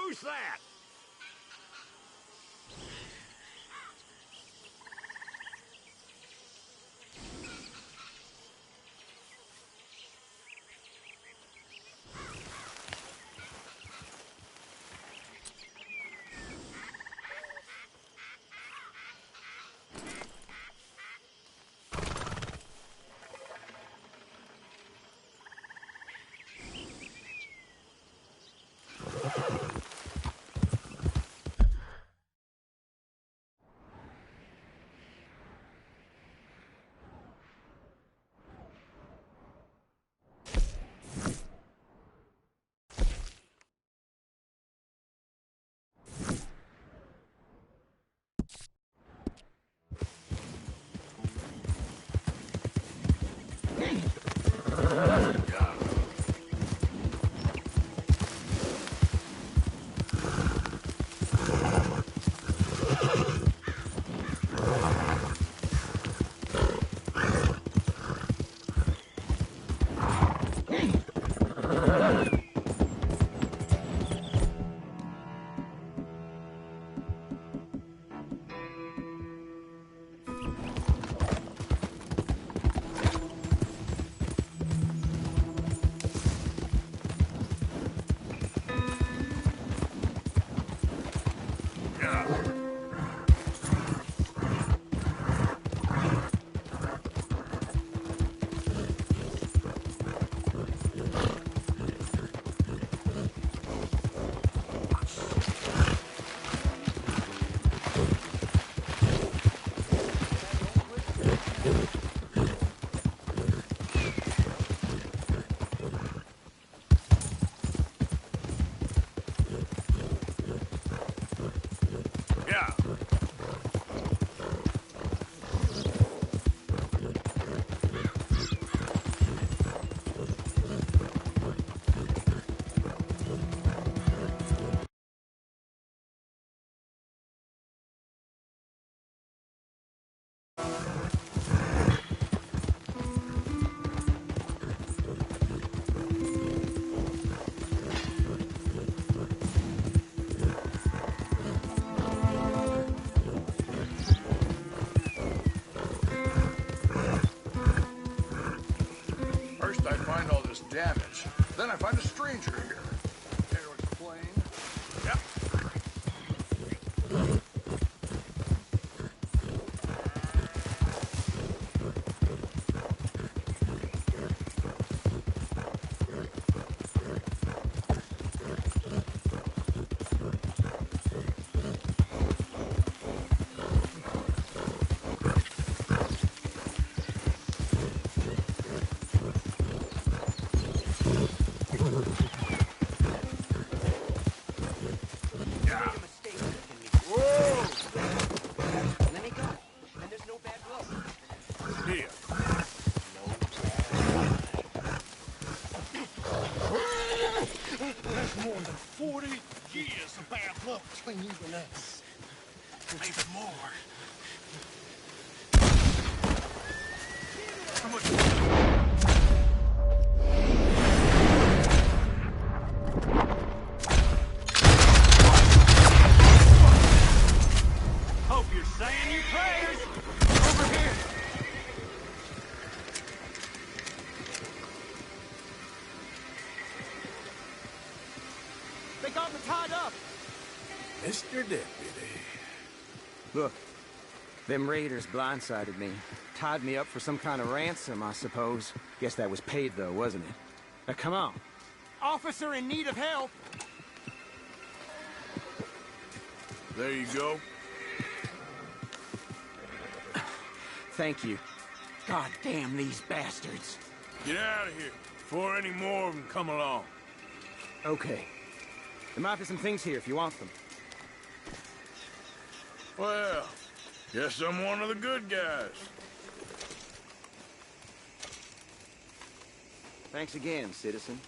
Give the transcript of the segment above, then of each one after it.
Who's that? Damage. Then I find a stranger here. Care to explain? Yep. Between you and us. Maybe more. How much? Hope you're saying your prayers. Over here. They got me tied up. Mr. Deputy. Look, them raiders blindsided me. Tied me up for some kind of ransom, I suppose. Guess that was paid, though, wasn't it? Now, come on. Officer in need of help. There you go. Thank you. God damn these bastards. Get out of here before any more of them come along. Okay. There might be some things here if you want them. Well, guess I'm one of the good guys. Thanks again, citizen.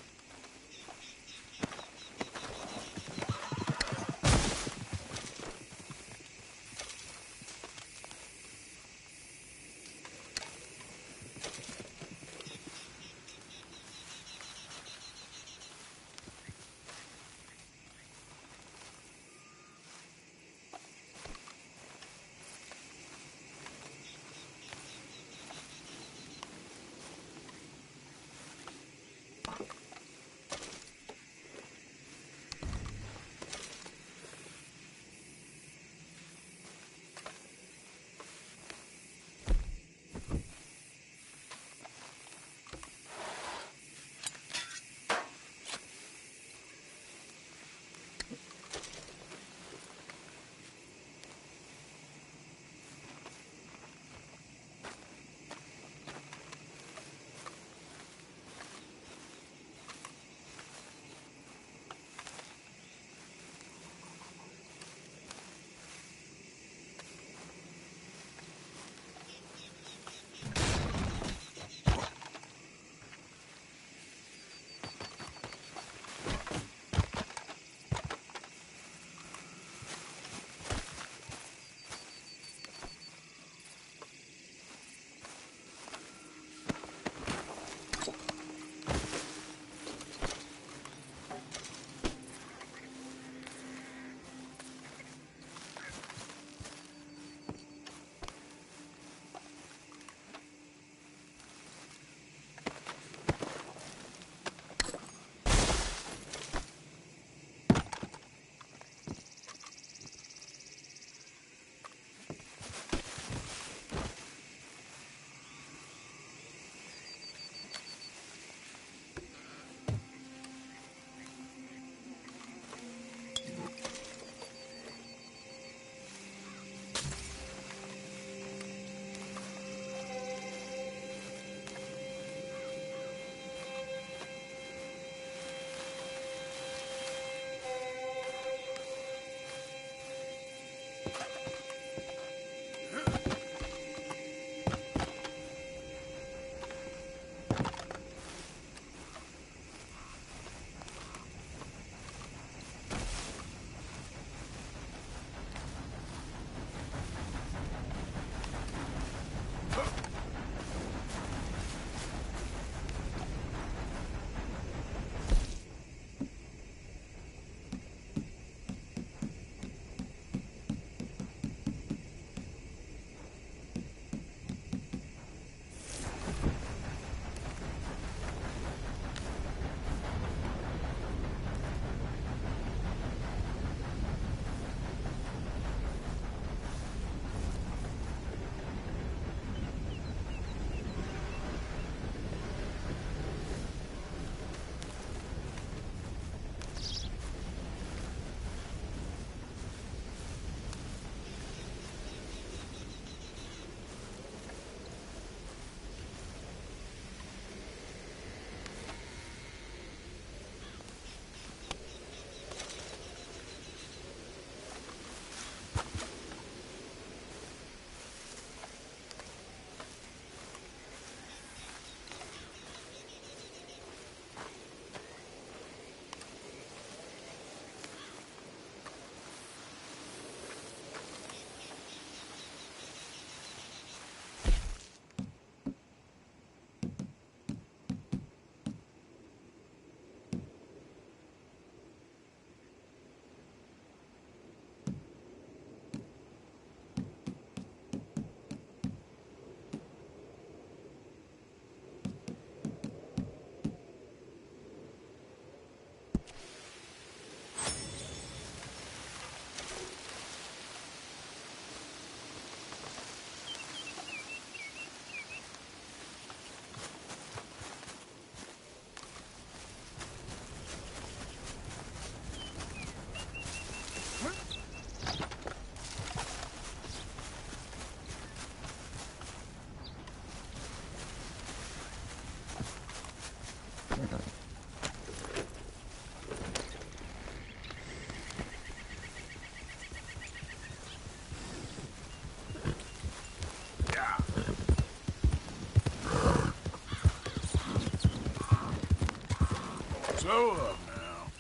So up now.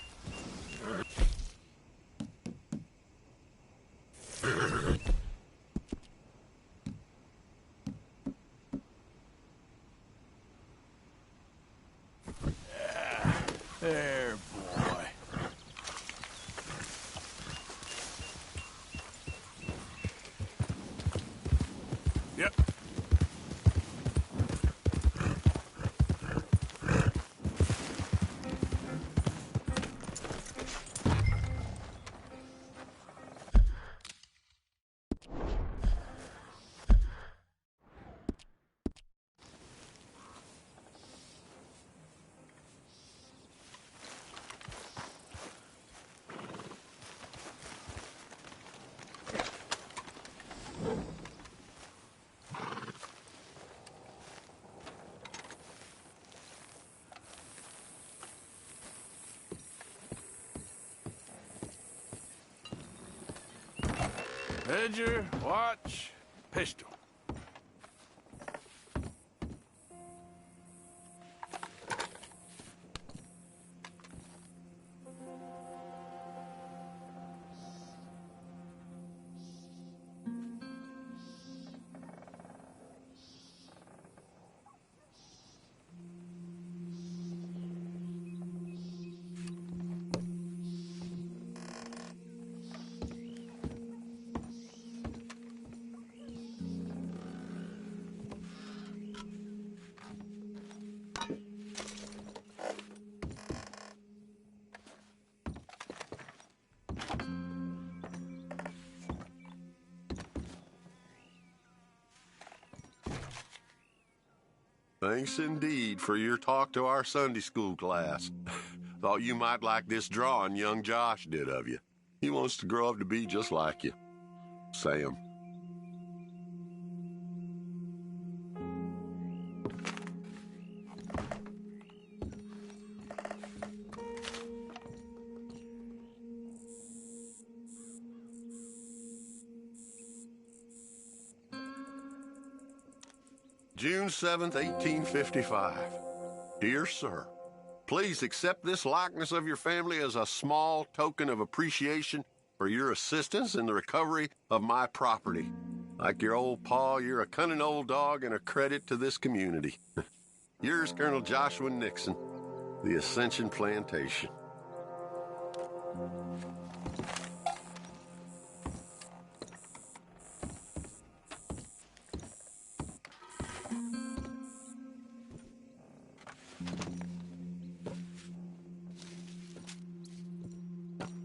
There, boy. Yep. Ledger, watch, pistol. Thanks indeed for your talk to our Sunday school class. Thought you might like this drawing young Josh did of you. He wants to grow up to be just like you. Sam. June 7th, 1855. Dear Sir, please accept this likeness of your family as a small token of appreciation for your assistance in the recovery of my property. Like your old pa, you're a cunning old dog and a credit to this community. Yours, Colonel Joshua Nixon, the Ascension Plantation.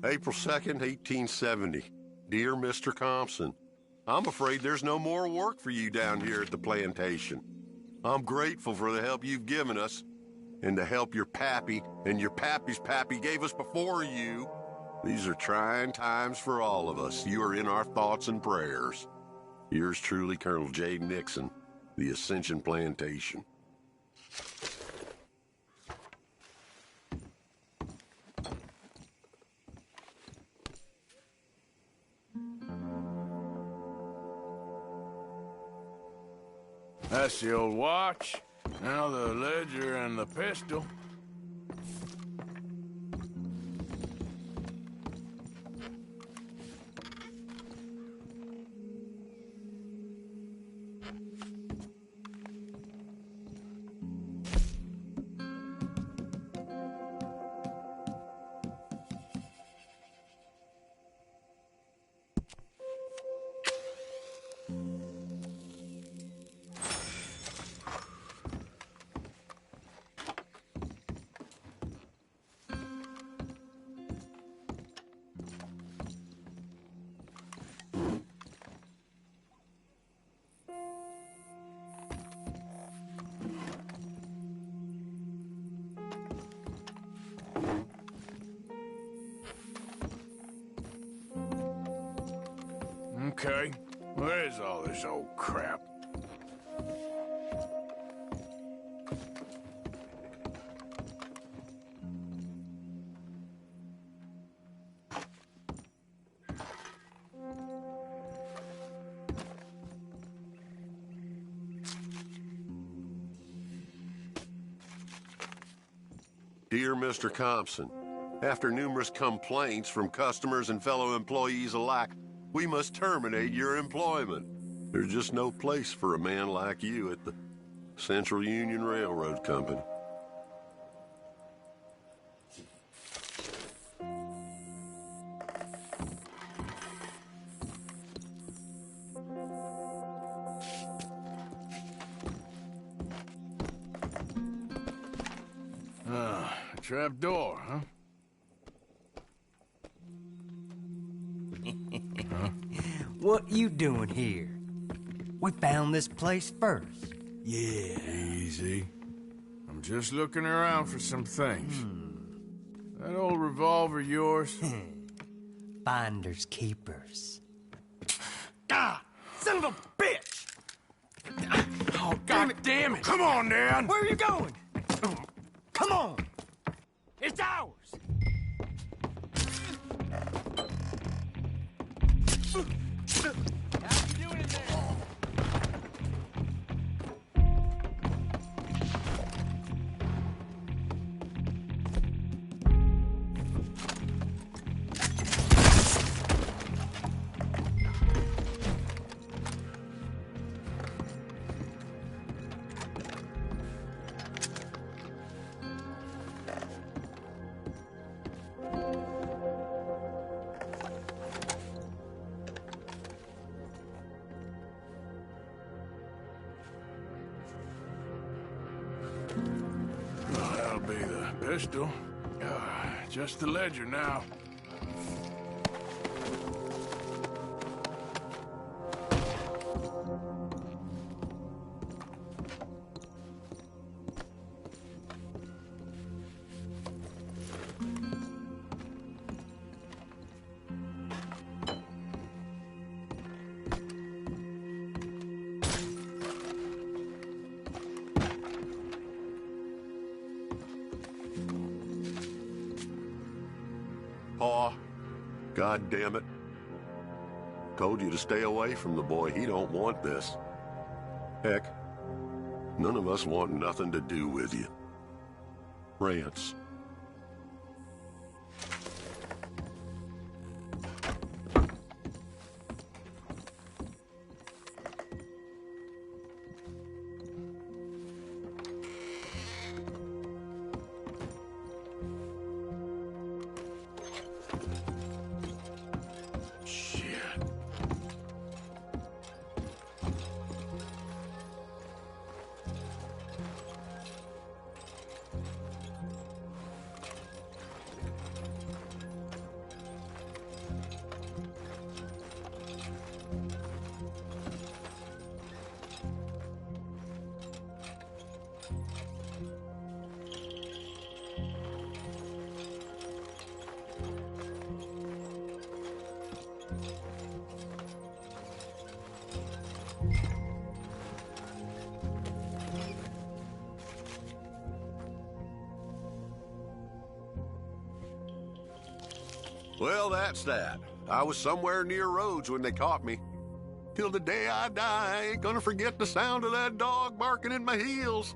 April 2nd, 1870. Dear Mr. Compson, I'm afraid there's no more work for you down here at the plantation. I'm grateful for the help you've given us, and the help your pappy and your pappy's pappy gave us before you. These are trying times for all of us. You are in our thoughts and prayers. Yours truly, Colonel J. Nixon, the Ascension Plantation. That's the old watch. Now the ledger and the pistol. Okay, where's all this old crap? Dear Mr. Compson, after numerous complaints from customers and fellow employees alike, we must terminate your employment. There's just no place for a man like you at the Central Union Railroad Company. Trap door, huh? What you doing here? We found this place first. Yeah. Easy. I'm just looking around for some things. That old revolver yours? Finders keepers. God! Son of a bitch! Oh, God damn it! Come on, Dan! Where are you going? Come on! It's ours! How you doing in there? Well, that'll be the pistol. Just the ledger now. Pa, God damn it. Told you to stay away from the boy. He don't want this. Heck, None of us want nothing to do with you. Rance. Well, that's that. I was somewhere near Rhodes when they caught me. Till the day I die, I ain't gonna forget the sound of that dog barking in my heels.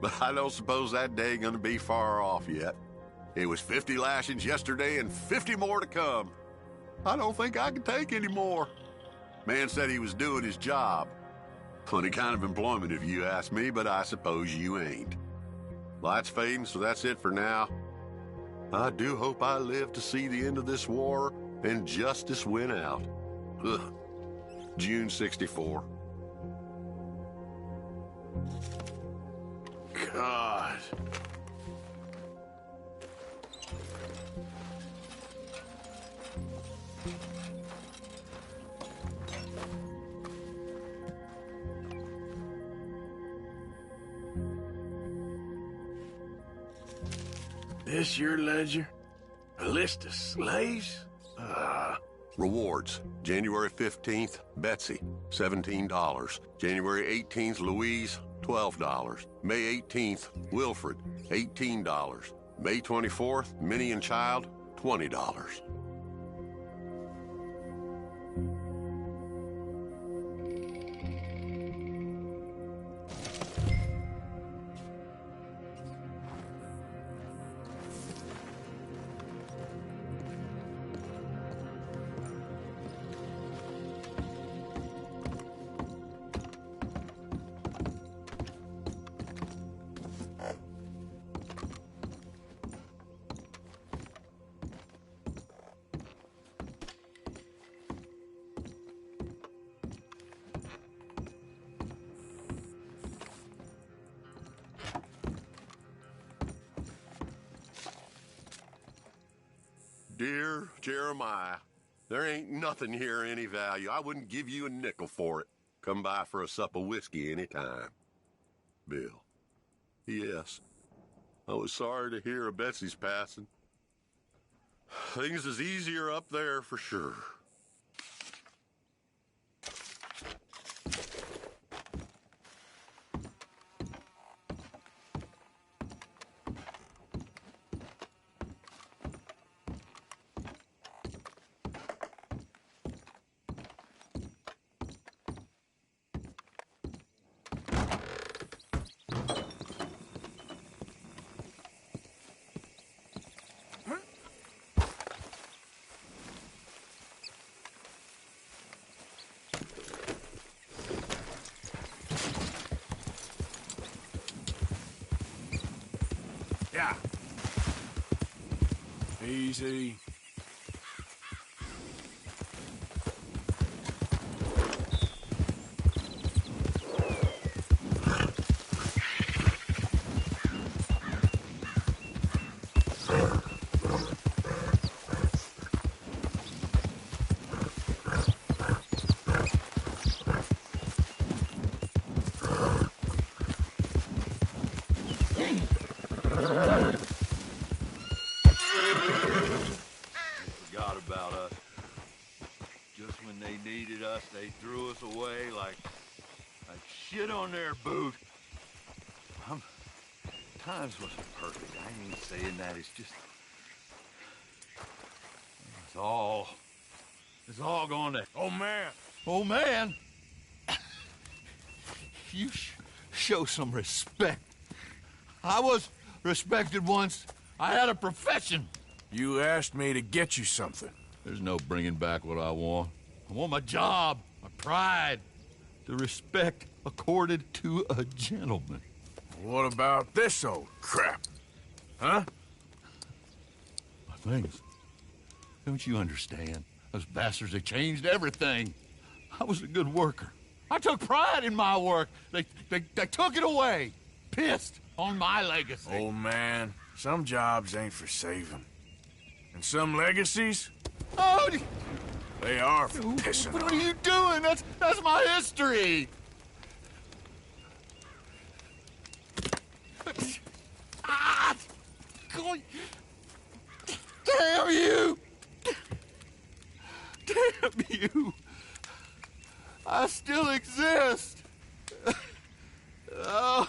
But I don't suppose that day gonna be far off yet. It was 50 lashings yesterday and 50 more to come. I don't think I can take any more. Man said he was doing his job. Funny kind of employment if you ask me, but I suppose you ain't. Light's fading, so that's it for now. I do hope I live to see the end of this war and justice win out. Ugh. June 64. God. This your ledger? A list of slaves? Rewards. January 15th, Betsy, $17. January 18th, Louise, $12. May 18th, Wilfred, $18. May 24th, Minnie and Child, $20. Dear Jeremiah, there ain't nothing here any value. I wouldn't give you a nickel for it. Come by for a sup of whiskey any time. Bill. Yes. I was sorry to hear of Betsy's passing. Things is easier up there for sure. Yeah. Easy. Forgot about us. Just when they needed us, they threw us away like shit on their boot. Times wasn't perfect. I ain't saying that. It's just... It's all going to... Oh, man. Oh, man! You show some respect. I was respected once. I had a profession. You asked me to get you something. There's no bringing back what I want. I want my job, my pride, the respect accorded to a gentleman. What about this old crap? Huh? My things. Don't you understand? Those bastards, they changed everything. I was a good worker. I took pride in my work. They took it away. Pissed on my legacy. Old man, some jobs ain't for saving. And some legacies, Oh, they are for pissing what on. are you doing? That's my history. Ah! God. Damn you! Damn you! I still exist. Oh.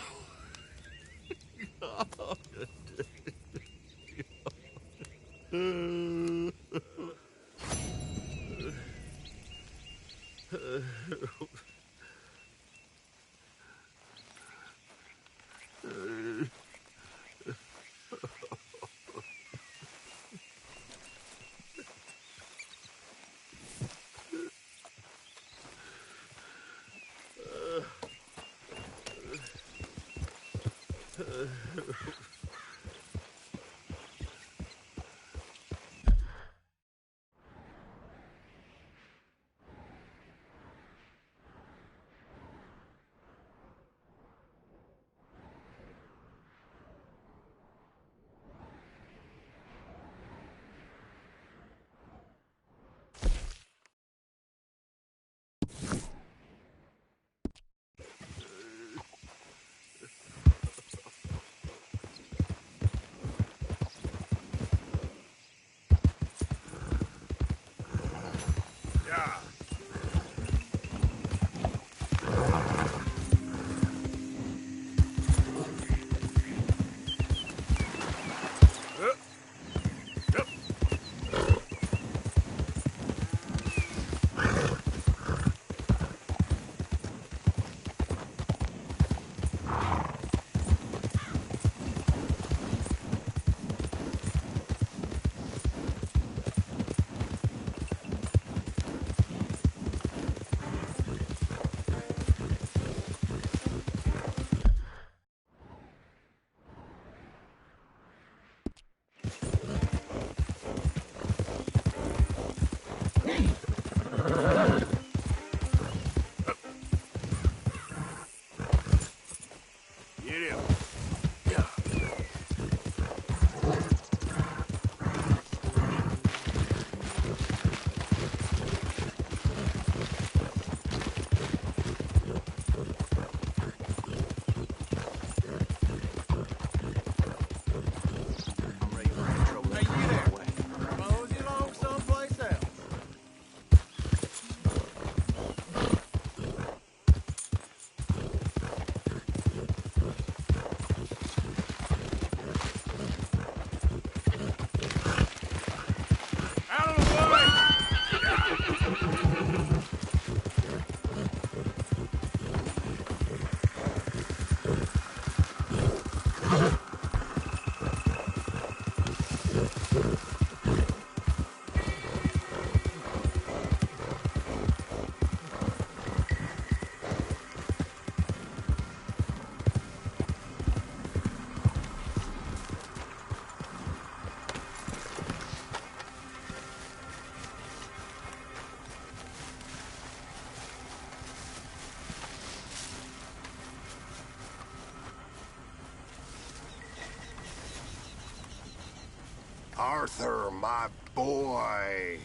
Arthur, my boy.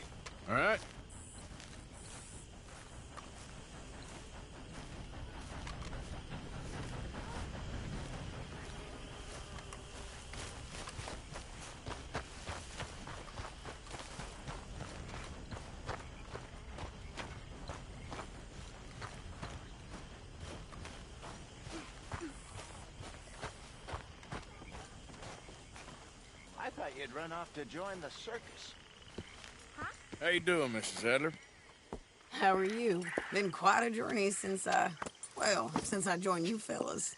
All right? I thought you'd run off to join the circus. How you doing, Mrs. Adler? How are you? Been quite a journey since, Well, since I joined you fellas.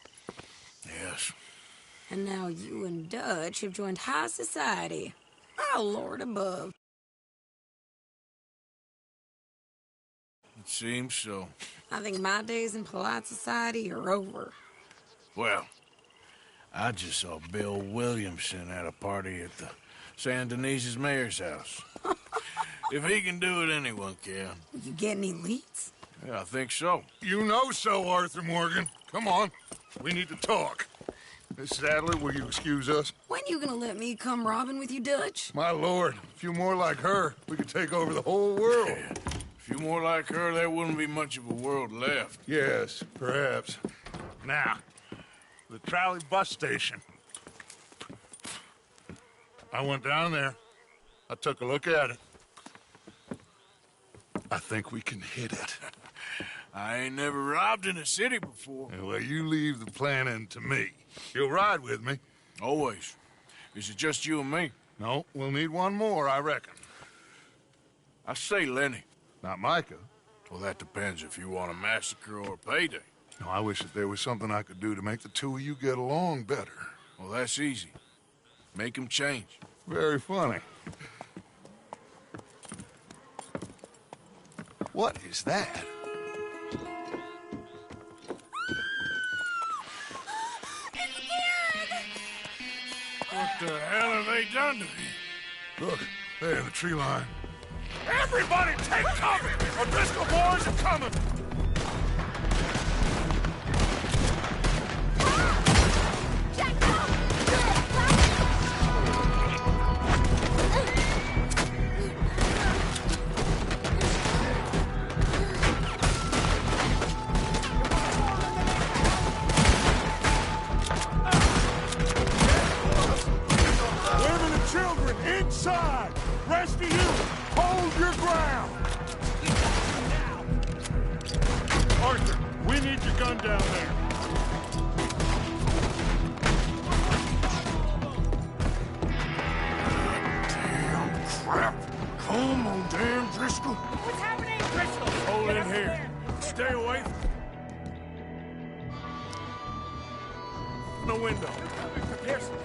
Yes. And now you and Dutch have joined high society. Oh, Lord above. It seems so. I think my days in polite society are over. Well, I just saw Bill Williamson at a party at the San Denise's mayor's house. If he can do it, anyone can. You get any leads? Yeah, I think so. You know so, Arthur Morgan. Come on. We need to talk. Miss Sadler, will you excuse us? When you gonna let me come robbing with you, Dutch? My lord, a few more like her, we could take over the whole world. Yeah. A few more like her, there wouldn't be much of a world left. Yes, perhaps. Now, the trolley bus station. I went down there. I took a look at it. I think we can hit it. I ain't never robbed in a city before. Well, you leave the planning to me. You'll ride with me? Always. Is it just you and me? No, we'll need one more, I reckon. I say Lenny. Not Micah. Well, that depends if you want a massacre or a payday. No, I wish that there was something I could do to make the two of you get along better. Well, that's easy. Make them change. Very funny. What is that? What the hell have they done to me? Look, there in the tree line. Everybody take cover! O'Driscoll boys are coming! Inside! Rest of you, hold your ground! Arthur, we need your gun down there. Damn crap. Come on, damn Driscoll. What's happening, Driscoll? Hold in here. Stay away from the window. Pearson.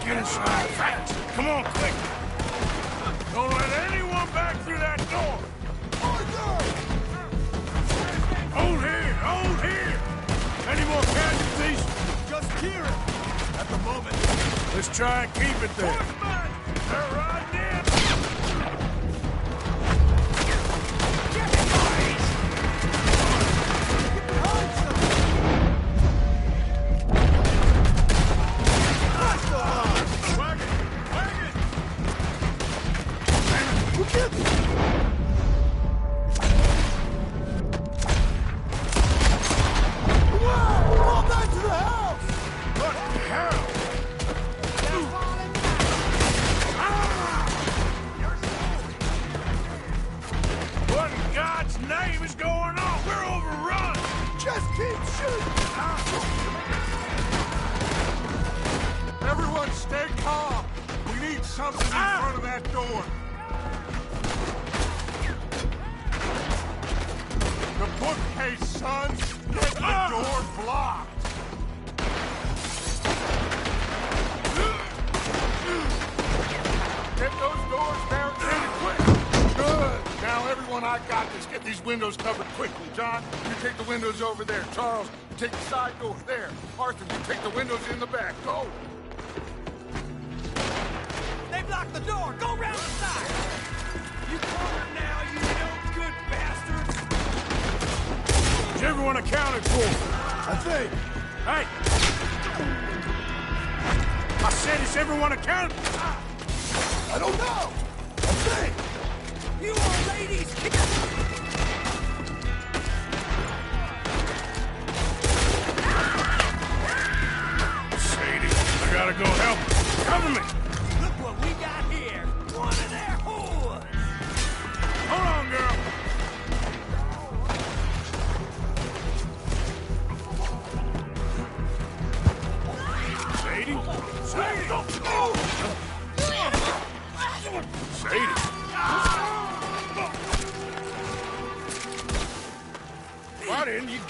Get inside fast. Come on, quick. Don't let anyone back through that door. Hold here, hold here. Any more casualties? Just hear it. At the moment. Let's try and keep it there. They're riding in. Everyone stay calm. We need something in front of that door. The bookcase, son. Get the door blocked. Get those doors barricaded quick. Good. Now, everyone, I got this. Get these windows covered quickly. John, you take the windows over there. Charles, you take the side door there. Arthur, you take the windows in the back. Go. They blocked the door! Go round the side! You cornered now, you no good bastards! Is everyone accounted for? I think. Hey! I said, is everyone accounted for? I don't know. I think. You old ladies! Sadie, I gotta go help her. Cover me! Look what we got here! One of their whores! Hold on, girl! Sadie? Sadie! Sadie!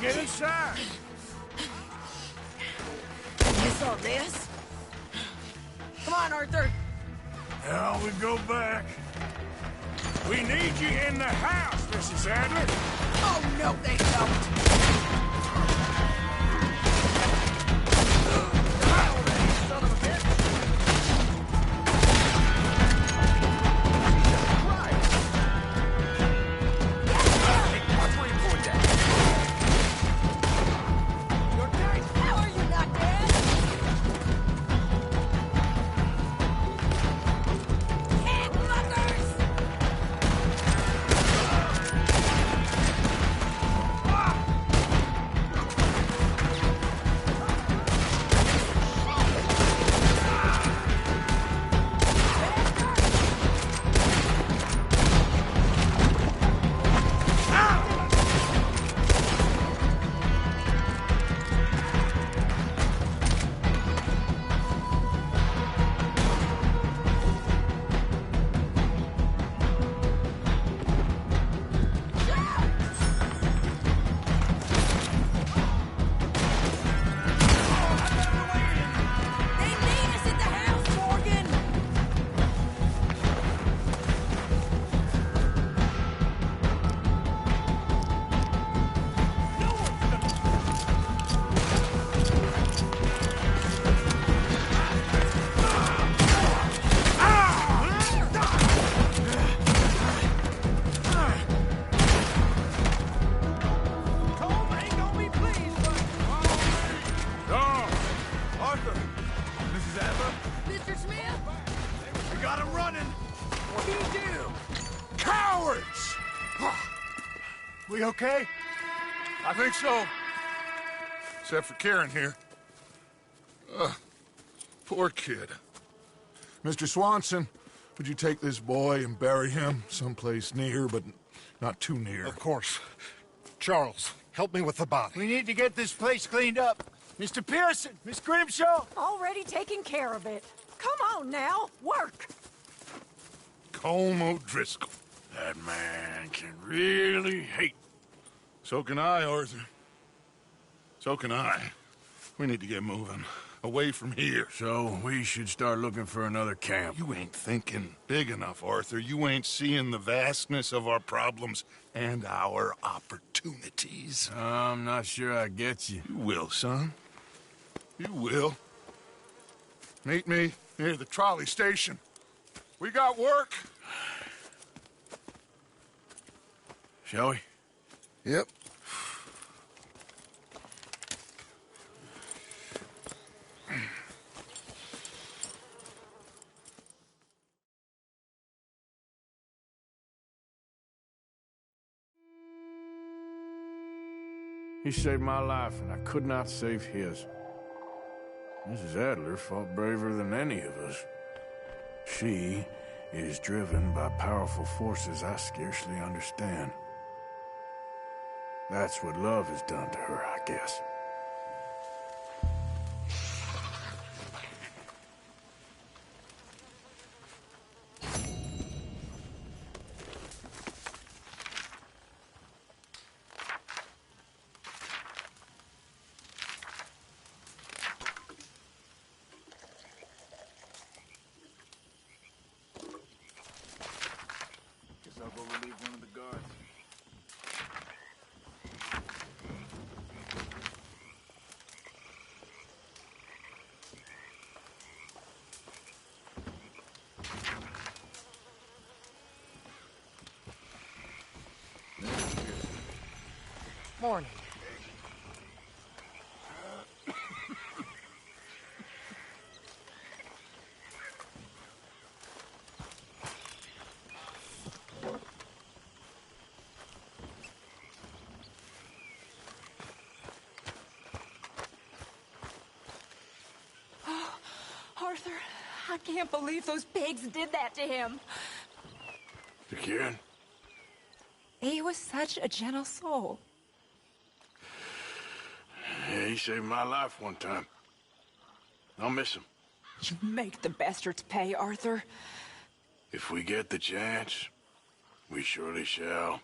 get inside. You saw this? Come on, Arthur. Now we go back. We need you in the house, Mrs. Adler. Oh, no, they don't. We okay? I think so. Except for Karen here. Poor kid. Mr. Swanson, would you take this boy and bury him someplace near, but not too near? Of course. Charles, help me with the body. We need to get this place cleaned up. Mr. Pearson, Miss Grimshaw. Already taking care of it. Come on now, work. Colm O'Driscoll. That man can really hate. So can I, Arthur. So can I. We need to get moving. Away from here. So we should start looking for another camp. You ain't thinking big enough, Arthur. You ain't seeing the vastness of our problems and our opportunities. I'm not sure I get you. You will, son. You will. Meet me near the trolley station. We got work. Shall we? Yep. He saved my life, and I could not save his. Mrs. Adler fought braver than any of us. She is driven by powerful forces I scarcely understand. That's what love has done to her, I guess. I'll go relieve one of the guards. Morning. Arthur, I can't believe those pigs did that to him. To Kieran? He was such a gentle soul. Yeah, he saved my life one time. I'll miss him. You make the bastards pay, Arthur. If we get the chance, we surely shall.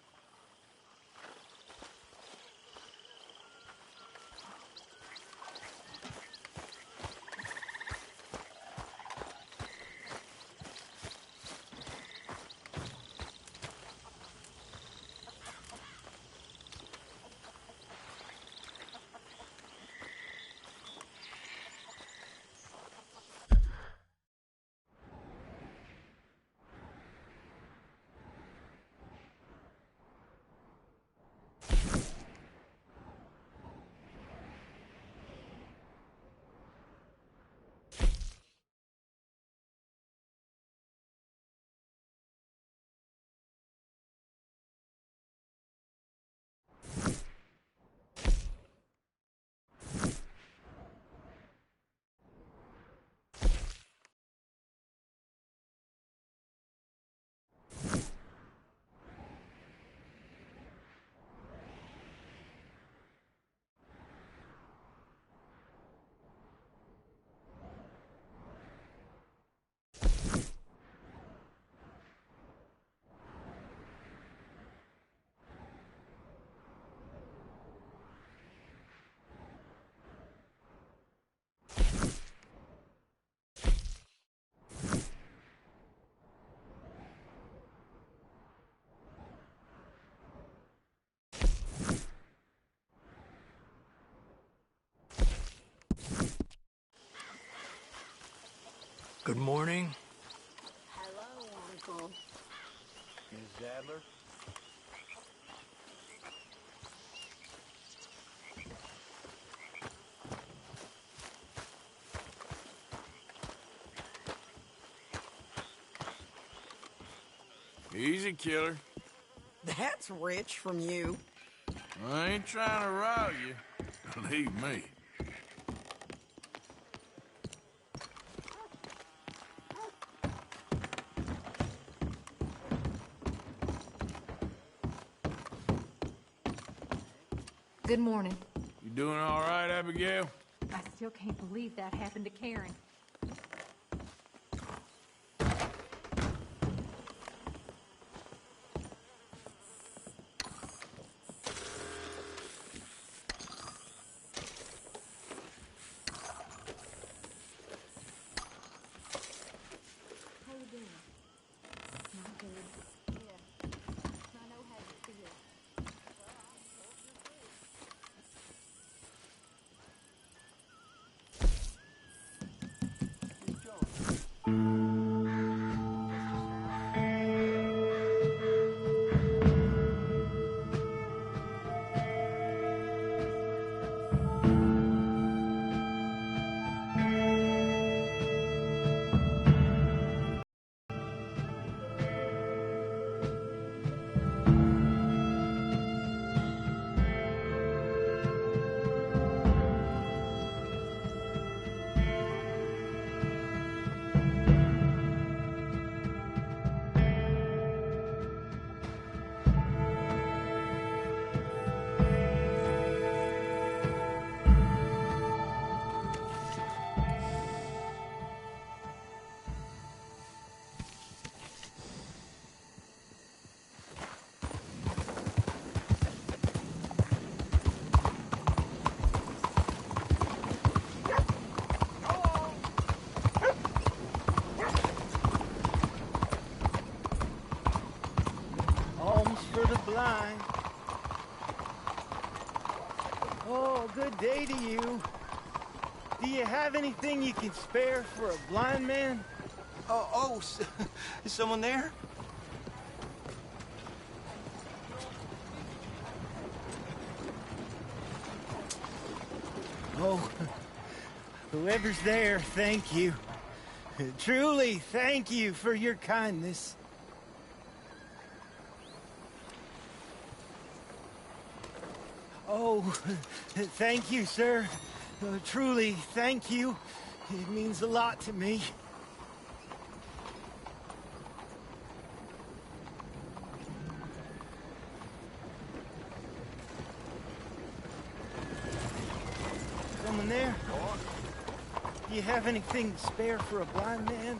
Good morning. Hello, Uncle. Miss Adler? Easy, killer. That's rich from you. I ain't trying to rile you. Believe me. Good morning. You doing all right, Abigail? I still can't believe that happened to Karen. For the blind. Oh, good day to you. Do you have anything you can spare for a blind man? Is someone there? Oh, whoever's there, thank you. Truly, thank you for your kindness. Oh, thank you, sir. Truly, thank you. It means a lot to me. Someone there? Do you have anything to spare for a blind man?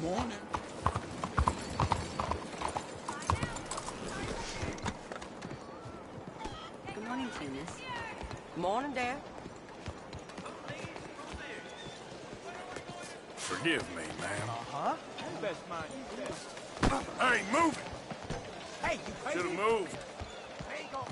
Morning. Good morning, Tunis. Morning, Dad. Forgive me, ma'am. Huh? Best mind you best. Hey, move it! Hey, you crazy? Should've moved. There you go.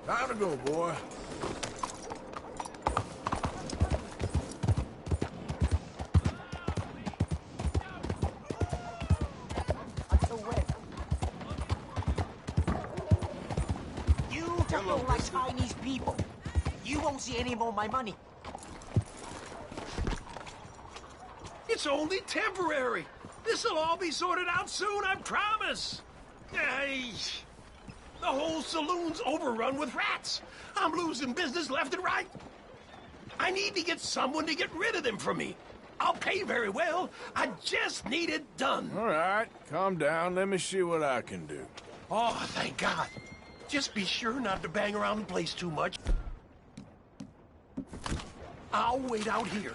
Time to go, boy. You don't know like Chinese people. You won't see any more of my money. It's only temporary. This'll all be sorted out soon, I promise. Hey, the whole saloon's overrun with rats. I'm losing business left and right. I need to get someone to get rid of them for me. I'll pay very well. I just need it done. All right, calm down. Let me see what I can do. Oh, thank God. Just be sure not to bang around the place too much. I'll wait out here.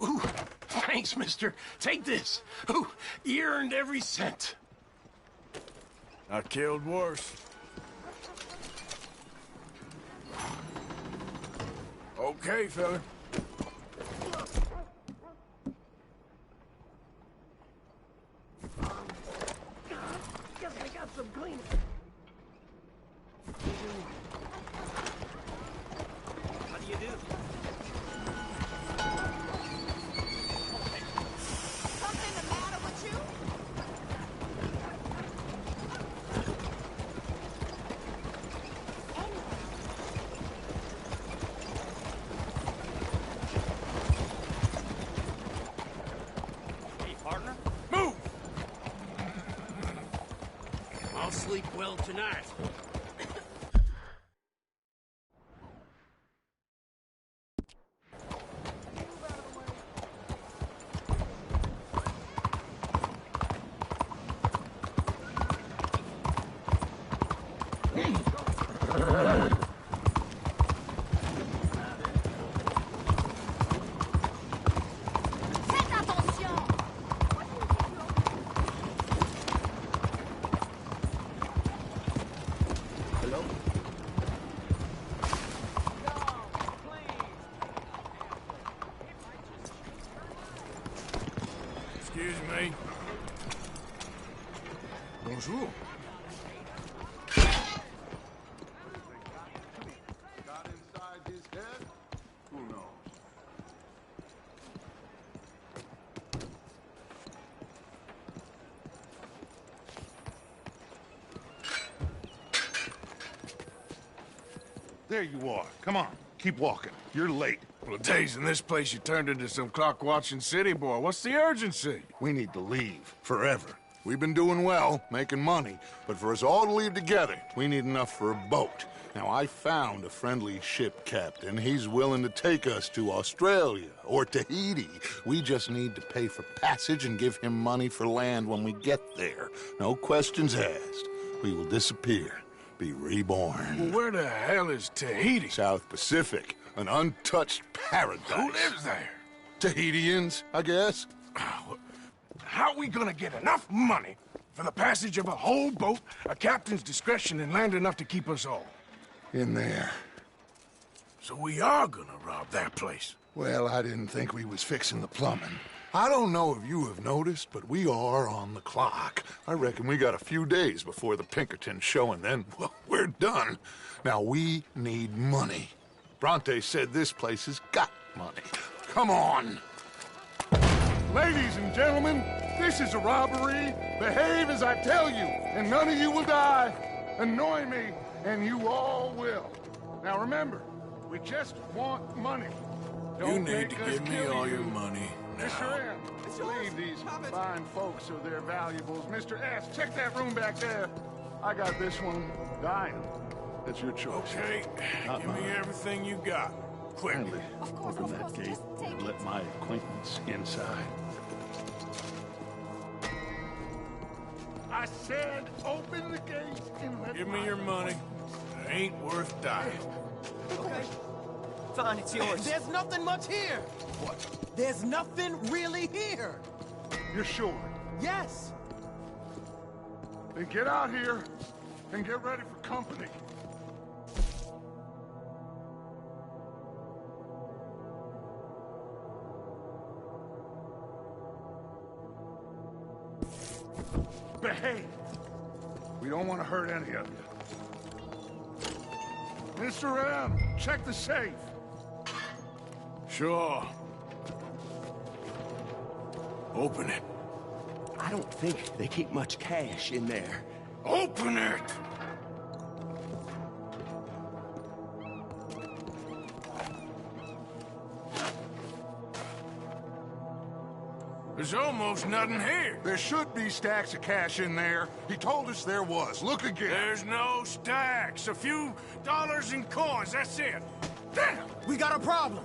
Ooh, thanks, mister. Take this. Ooh, you earned every cent. I killed worse. Okay, fella. Guess I got some cleaning. How do you do? Something the matter with you? Hey, partner. Move! I'll sleep well tonight. Excuse me. Bonjour. Got inside his head? Who knows? There you are. Come on, keep walking. You're late. Well, days in this place, you turned into some clock-watching city boy. What's the urgency? We need to leave. Forever. We've been doing well, making money, but for us all to leave together, we need enough for a boat. Now, I found a friendly ship captain. He's willing to take us to Australia or Tahiti. We just need to pay for passage and give him money for land when we get there. No questions asked. We will disappear, be reborn. Well, where the hell is Tahiti? South Pacific, an untouched paradise. Who lives there? Tahitians, I guess. How are we gonna get enough money for the passage of a whole boat, a captain's discretion, and land enough to keep us all? In there. So we are gonna rob that place. Well, I didn't think we was fixing the plumbing. I don't know if you have noticed, but we are on the clock. I reckon we got a few days before the Pinkertons show, and then, well, we're done. Now, we need money. Bronte said this place has got money. Come on. Ladies and gentlemen, this is a robbery. Behave as I tell you, and none of you will die. Annoy me, and you all will. Now remember, we just want money. You need to give me all your money now. Mr. M, leave these fine folks or their valuables. Mr. S, check that room back there. I got this one dying. That's your choice. Okay, Not give mine. me everything you got. Quick. Kindly open that gate and let my acquaintance inside. I said open the gate and let Give me your money. It ain't worth dying. Okay. Fine, it's yours. There's nothing much here. What? There's nothing really here. You're sure? Yes. Then get out here and get ready for company. Behave. We don't want to hurt any of you. Mr. M, check the safe. Sure. Open it. I don't think they keep much cash in there. Open it! There's almost nothing here. There should be stacks of cash in there. He told us there was. Look again. There's no stacks. A few dollars in coins, that's it. Damn! We got a problem.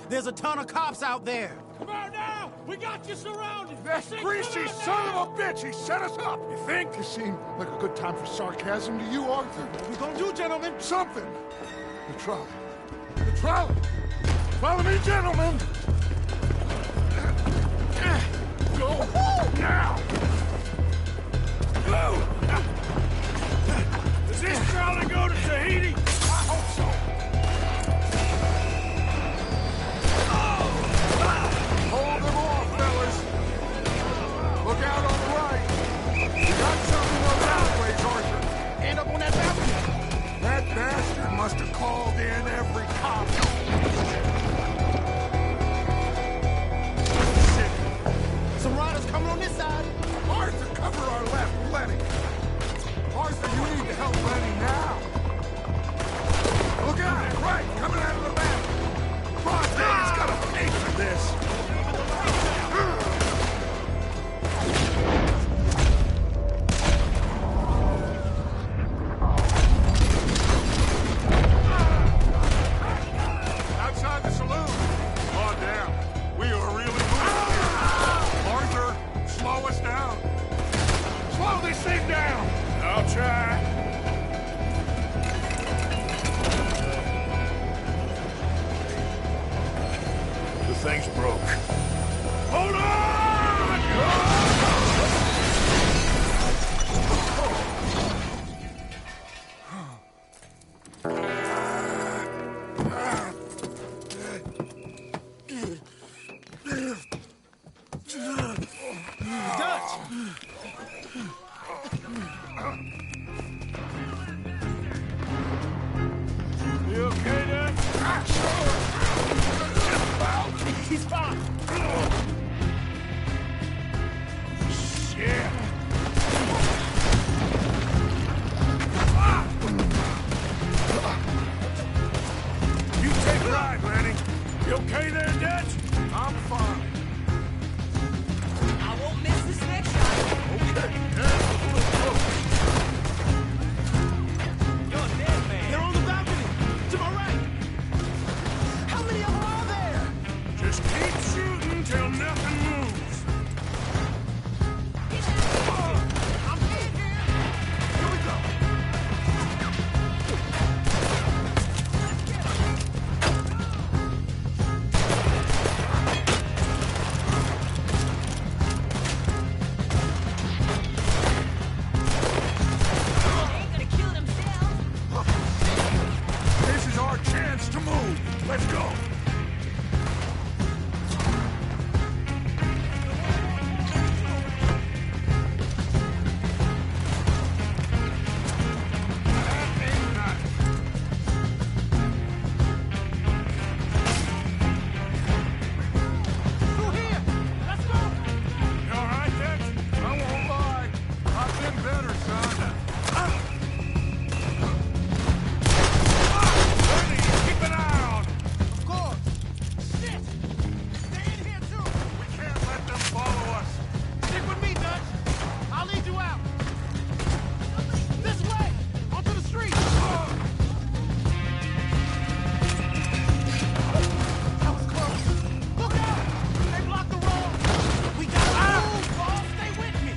There's a ton of cops out there. Come on now! We got you surrounded! That greasy son of a bitch! He set us up! You think? It seemed like a good time for sarcasm to you, Arthur. What we gonna do, gentlemen? Something! The trolley. The trolley! Follow me, gentlemen! Go now! Go! Does this trolley go to Tahiti? I hope so. Hold them off, fellas. Look out on the right. We got something on that way, Arthur. End up on that balcony. That bastard must have called in every cop. Some riders coming on this side. Arthur, cover our left, Lenny. Arthur, you need to help Lenny now. Look out, right, coming out of the back. Bronte's gotta pay for this. Outside the saloon. Oh, damn. We are really moving. Arthur, slow us down. Slow this thing down. I'll try. The thing's broke. Hold on! Dutch! You okay, Dutch? He's fine! Shit! You take right, Lanny. You okay there, Dutch? I'm fine. I won't miss this next shot. Okay. You're a dead man. They're on the balcony. To my right. How many of them are there? Just keep shooting till nothing moves. I'm in here. Here we go. They ain't gonna kill themselves. This is our chance to move. Let's go. That ain't nice. Through here. Let's go. You all right, Dutch? I won't lie. I've been better, son. Lenny, keep an eye on him. Of course. Shit. Stay in here, too. We can't let them follow us. Stick with me, Dutch. I'll lead you out. This way. Onto the street. That was close. Look out. They blocked the road. We gotta move, boss. Stay with me.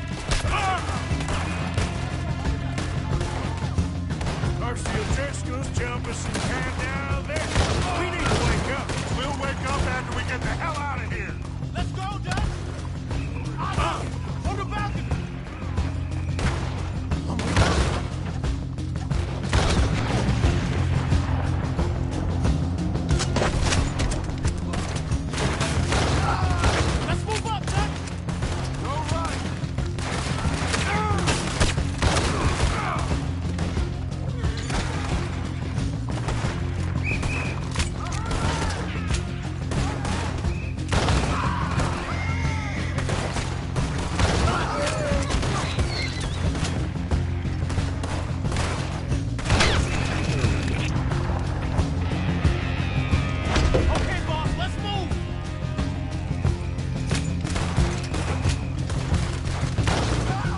Garcia Driscoll's jumping and can down there. We need to wake up. We'll wake up after we get the hell out of here. Let's go, Dutch. On the balcony. Let's move up, Dutch. All right. Okay, boss, let's move.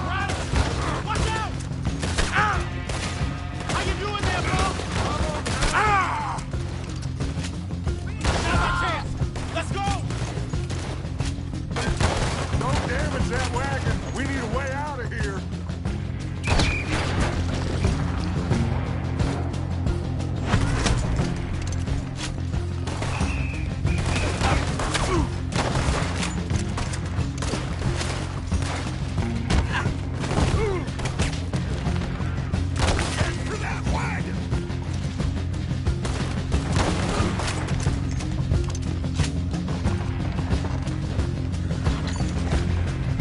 Ryder, watch out. How you doing there, bro? Now's our chance. Let's go. Don't damage that wagon. We need a way out of here. Get to that wagon.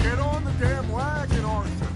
Get on the damn wagon, Arthur.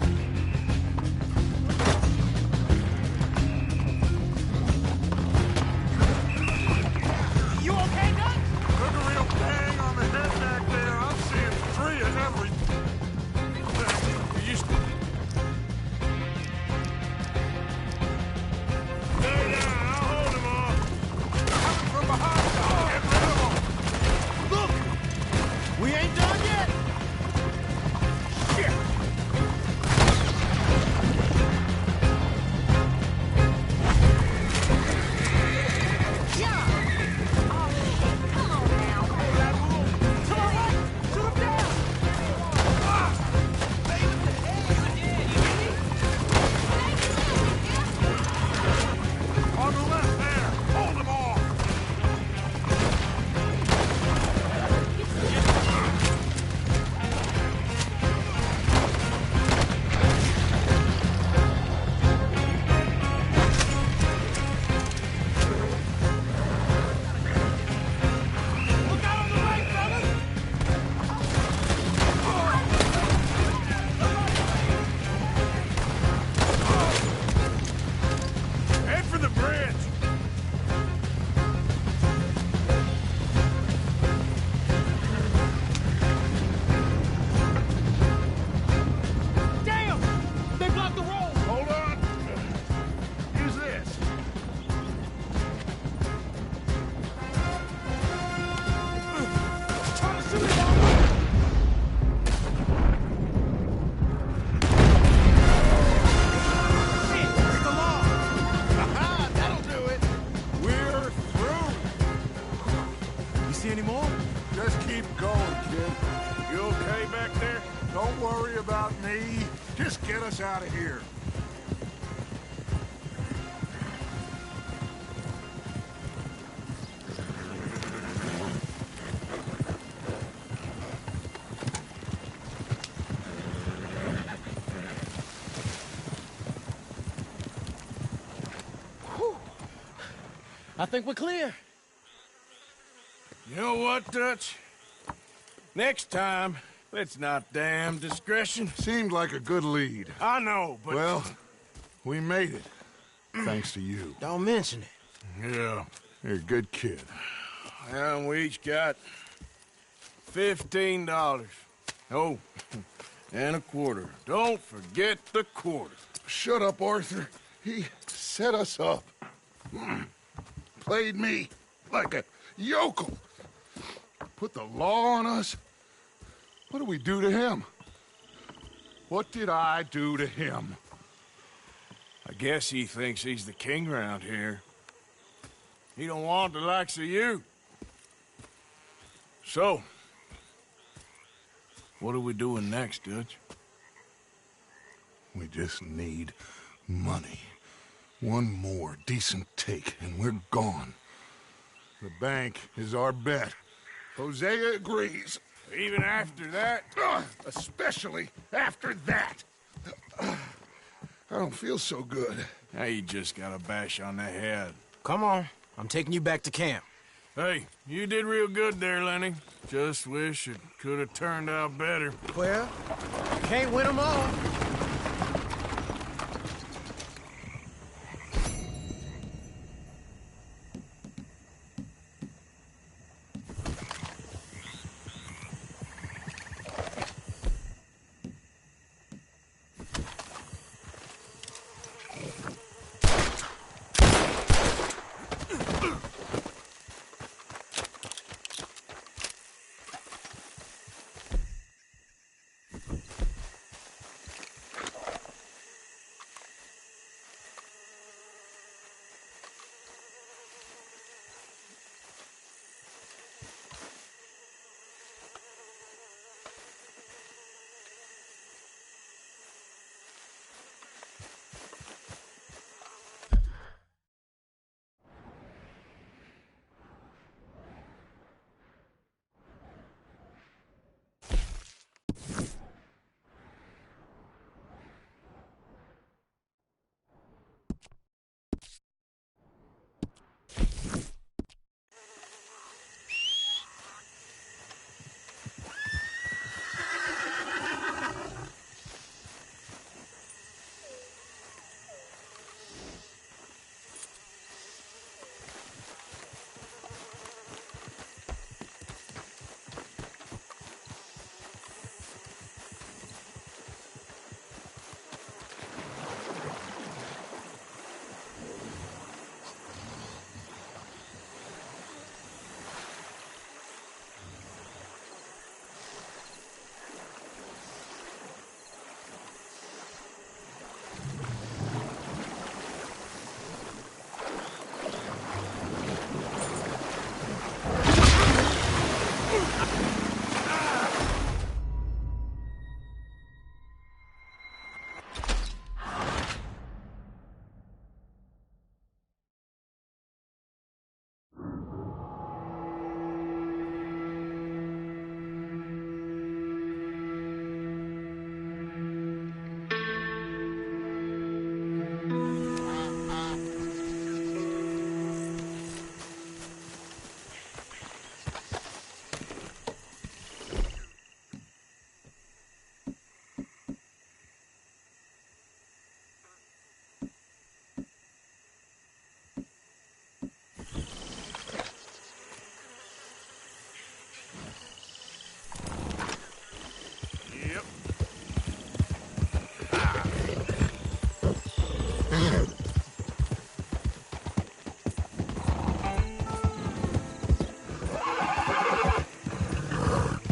Don't worry about me. Just get us out of here. I think we're clear. You know what, Dutch? Next time, let's not damn discretion. Seemed like a good lead. I know, but... Well, we made it. Thanks to you. Don't mention it. Yeah. You're a good kid. And we each got $15. Oh, and a quarter. Don't forget the quarter. Shut up, Arthur. He set us up. Played me like a yokel. Put the law on us. What did we do to him? What did I do to him? I guess he thinks he's the king around here. He don't want the likes of you. So, what are we doing next, Dutch? We just need money. One more decent take, and we're gone. The bank is our bet. Hosea agrees. Even after that? Especially after that. I don't feel so good. Now you just got a bash on the head. Come on. I'm taking you back to camp. Hey, you did real good there, Lenny. Just wish it could have turned out better. Well, can't win them all.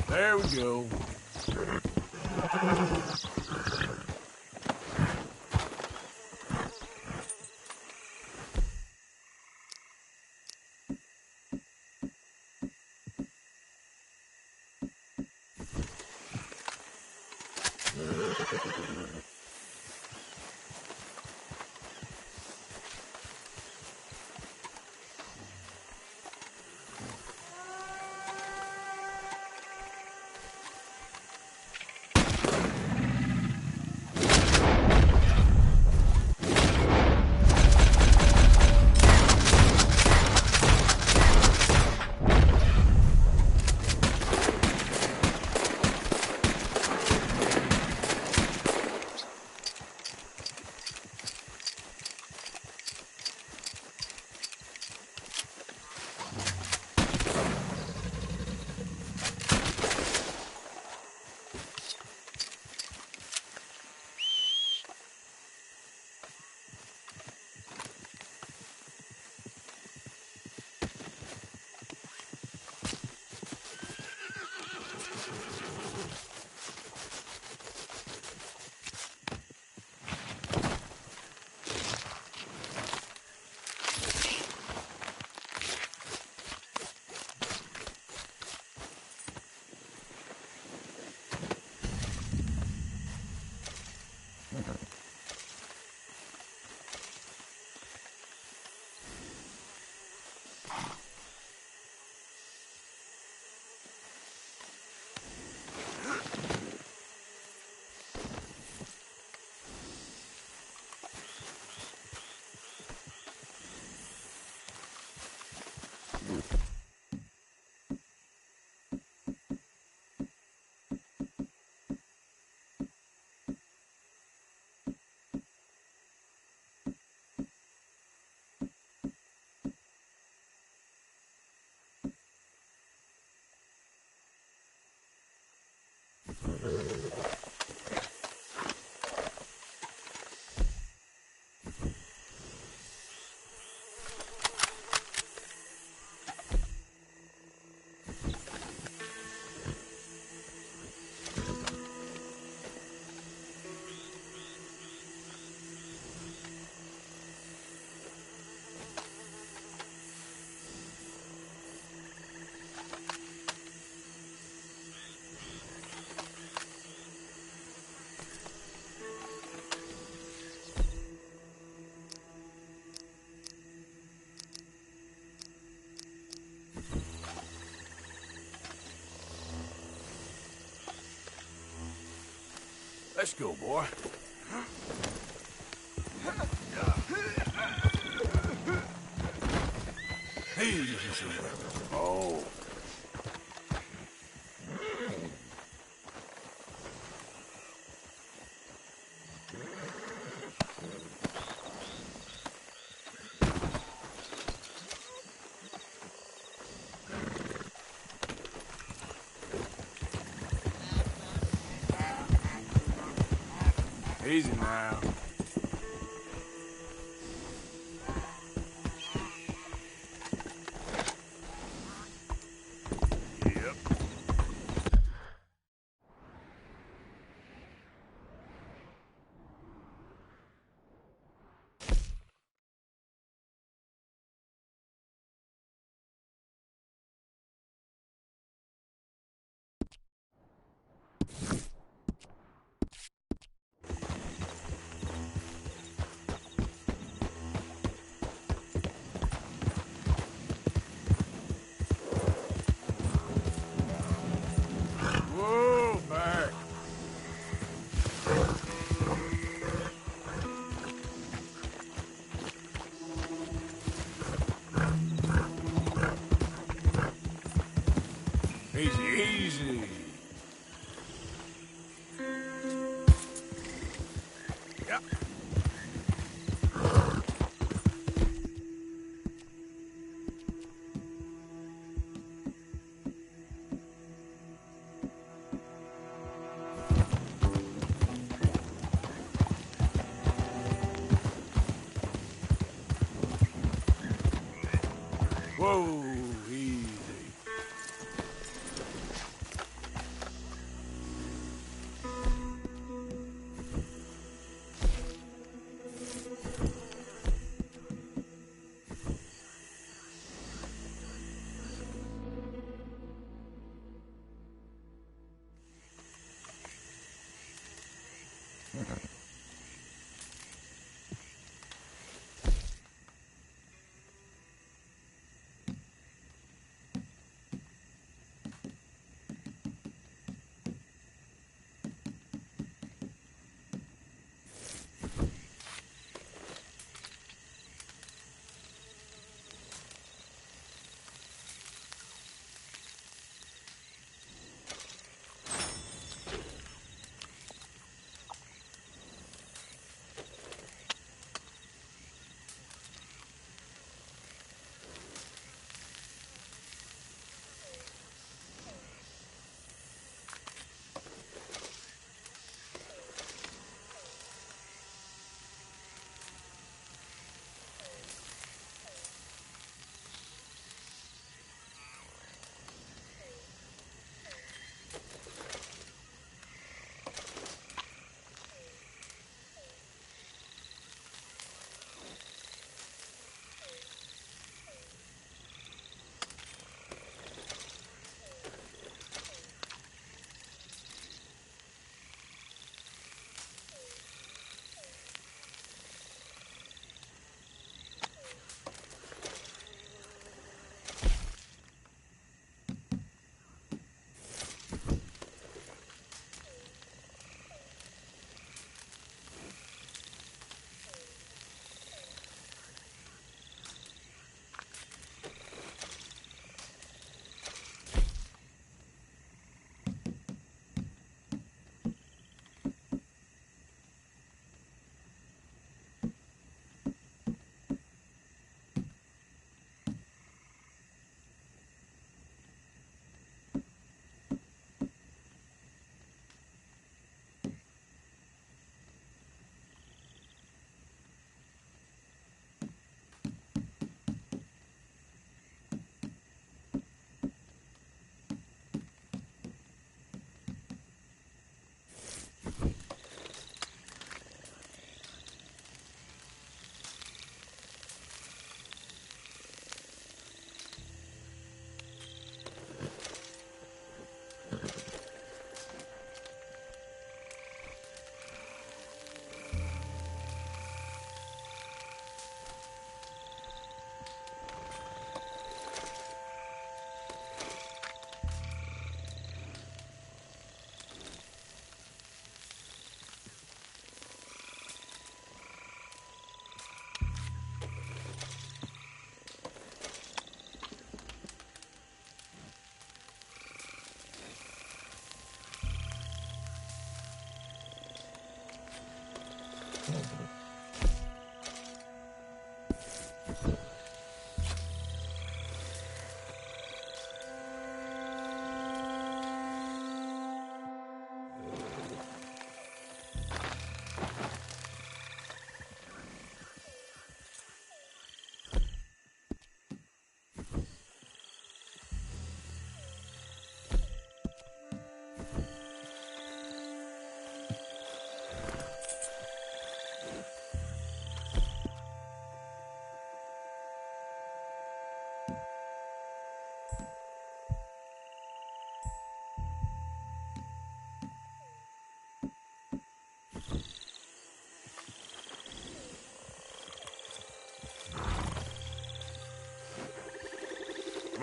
There we go. Let's go, boy. Easy. Oh. Easy now. Yep. Whoa, back. Easy. Yep. Whoa, easy. Come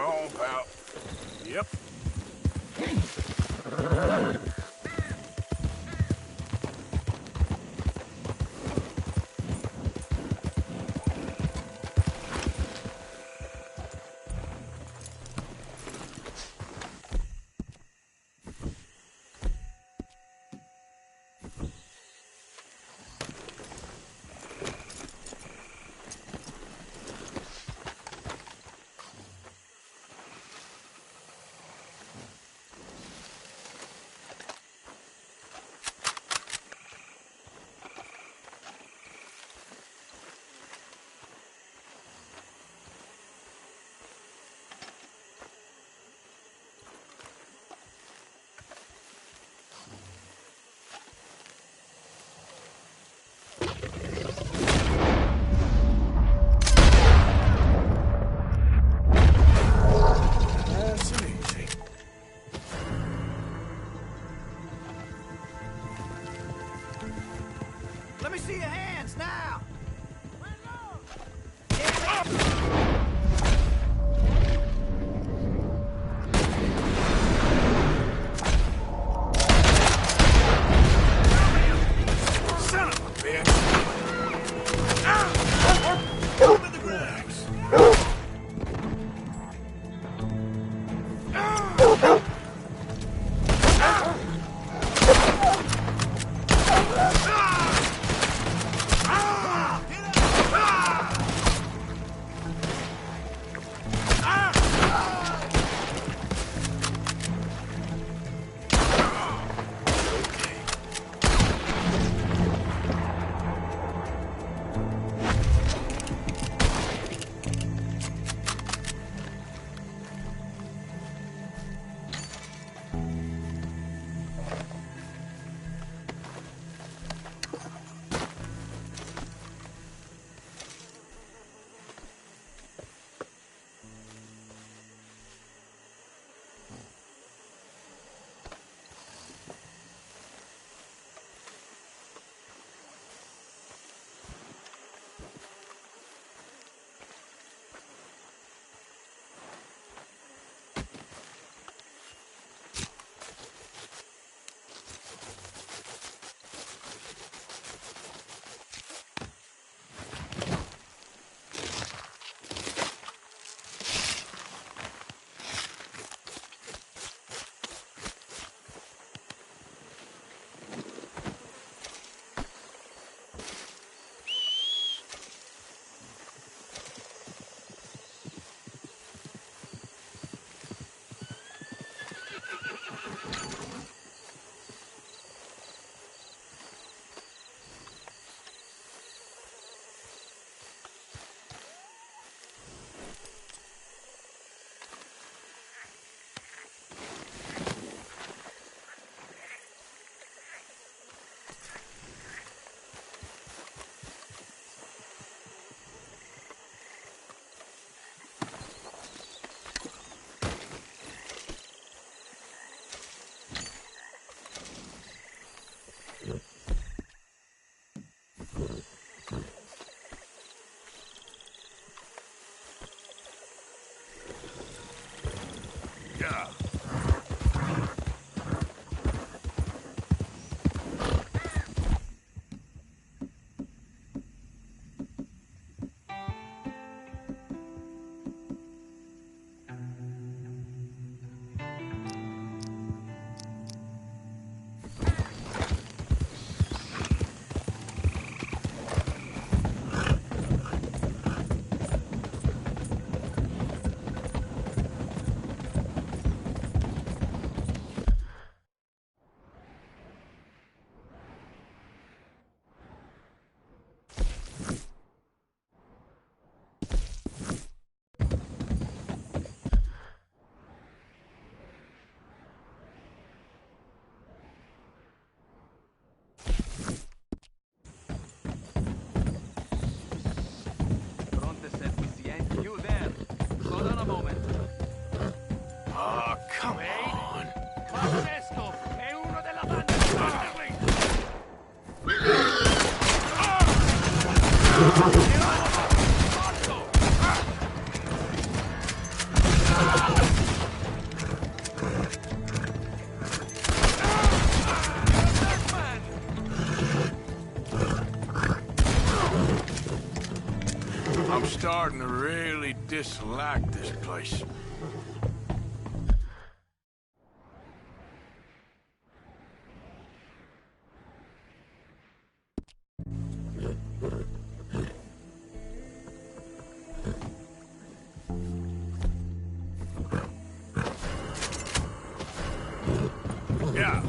on, pal. Yep. Let me see your hands now! Son of a bitch! Open the bags! I'm starting to really dislike this place. Yeah.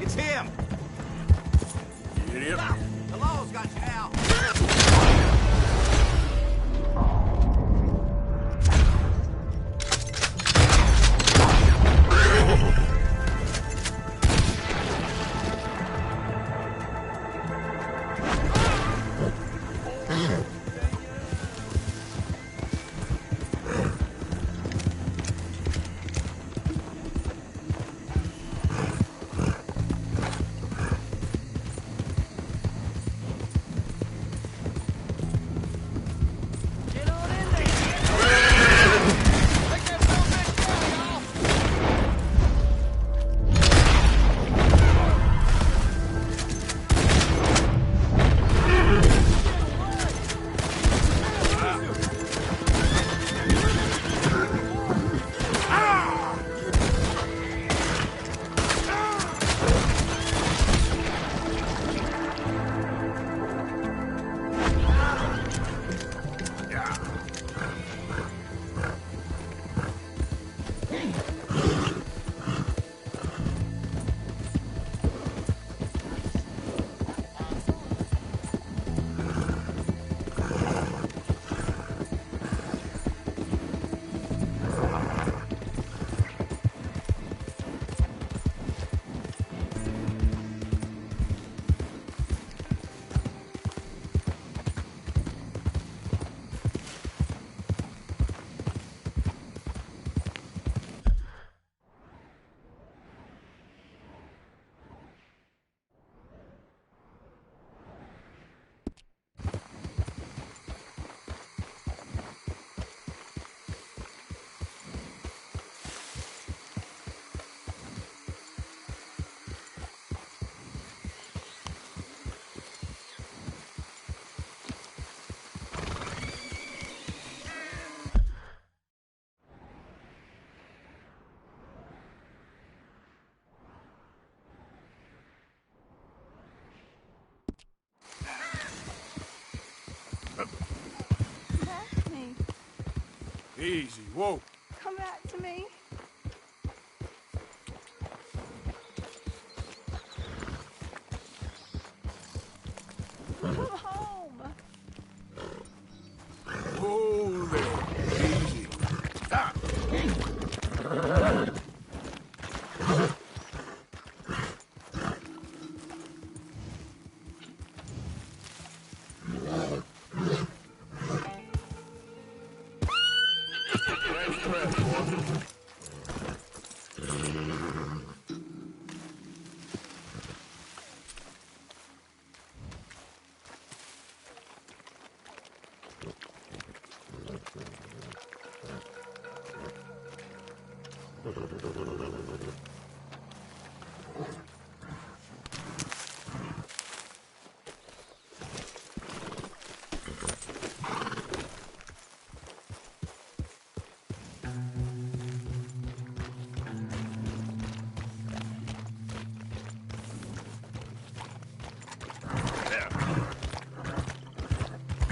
It's him! Idiot. Stop! The law's got you now! Easy, whoa. Come back to me. Come home. Hold it. Easy. Ah.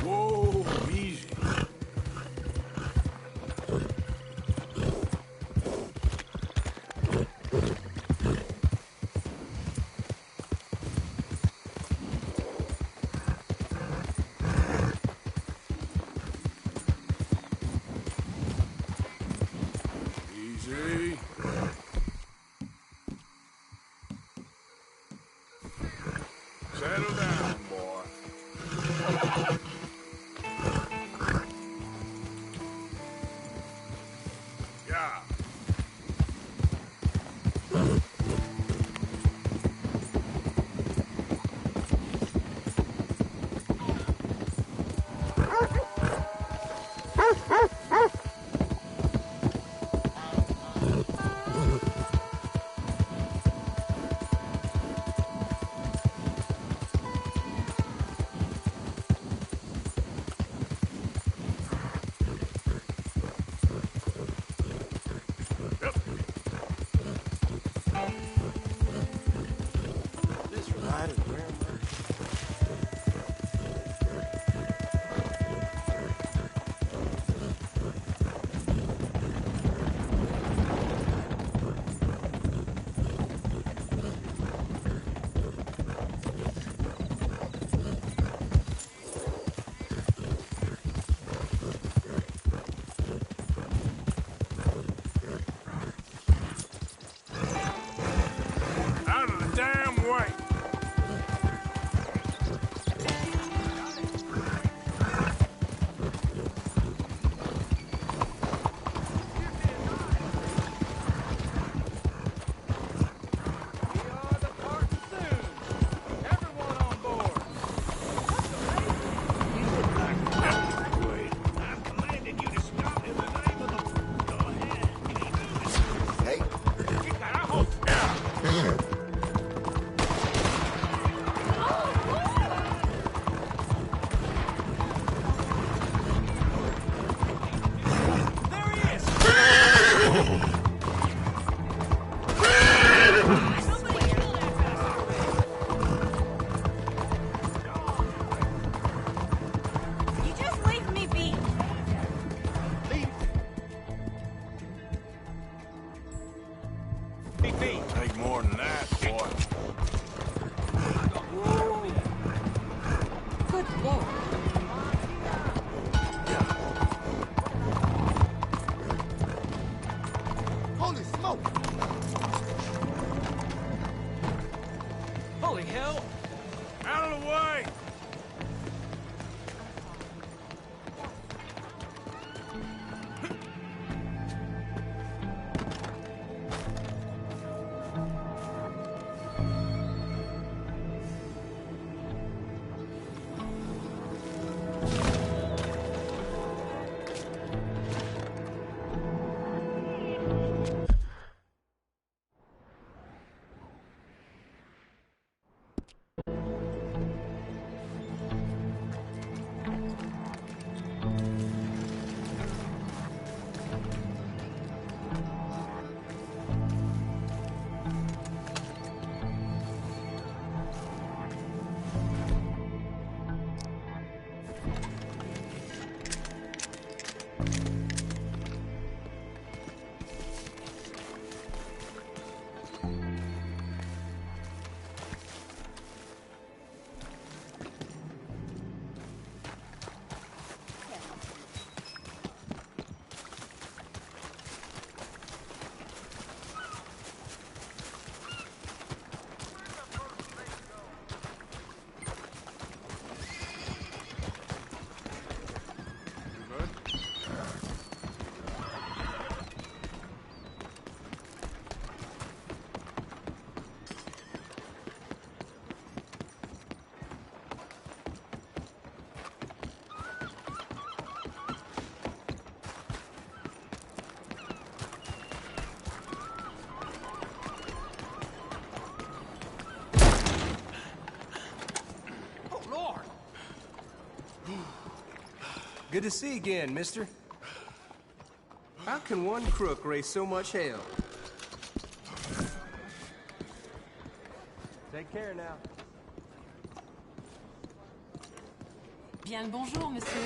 Whoa, easy. Easy. Settle down, boy. Yeah. This ride is very much. Out of the damn way. Hey, You just leave me be. Take more than that, boy. Good lord. holy smoke! Holy hell! Out of the way. Good to see you again, mister. How can one crook raise so much hell? Take care now. Bien le bonjour, monsieur.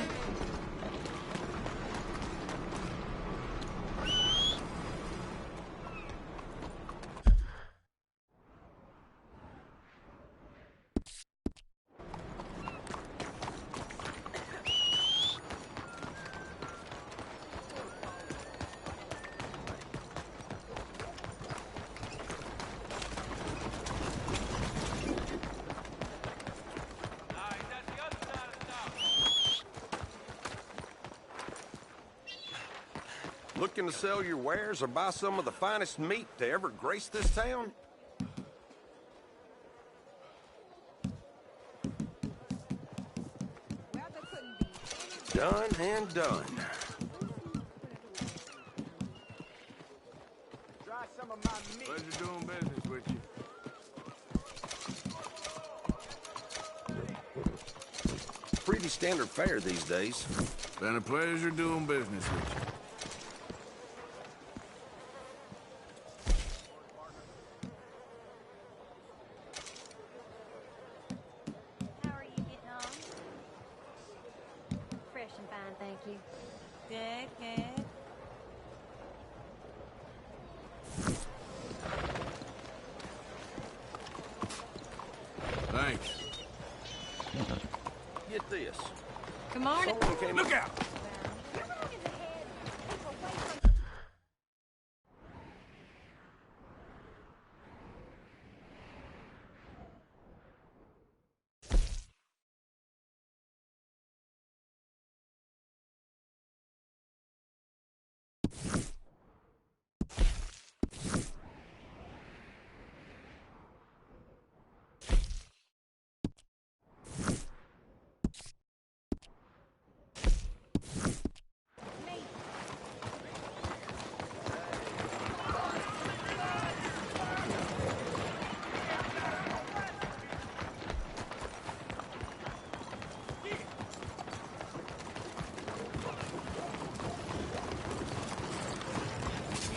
Looking to sell your wares or buy some of the finest meat to ever grace this town? Done and done. Try some of my meat. Pleasure doing business with you. Pretty standard fare these days. Been a pleasure doing business with you. How are you getting on? Fresh and fine, thank you. Good, good. Thanks. Get this. Good morning. Someone came... Look out!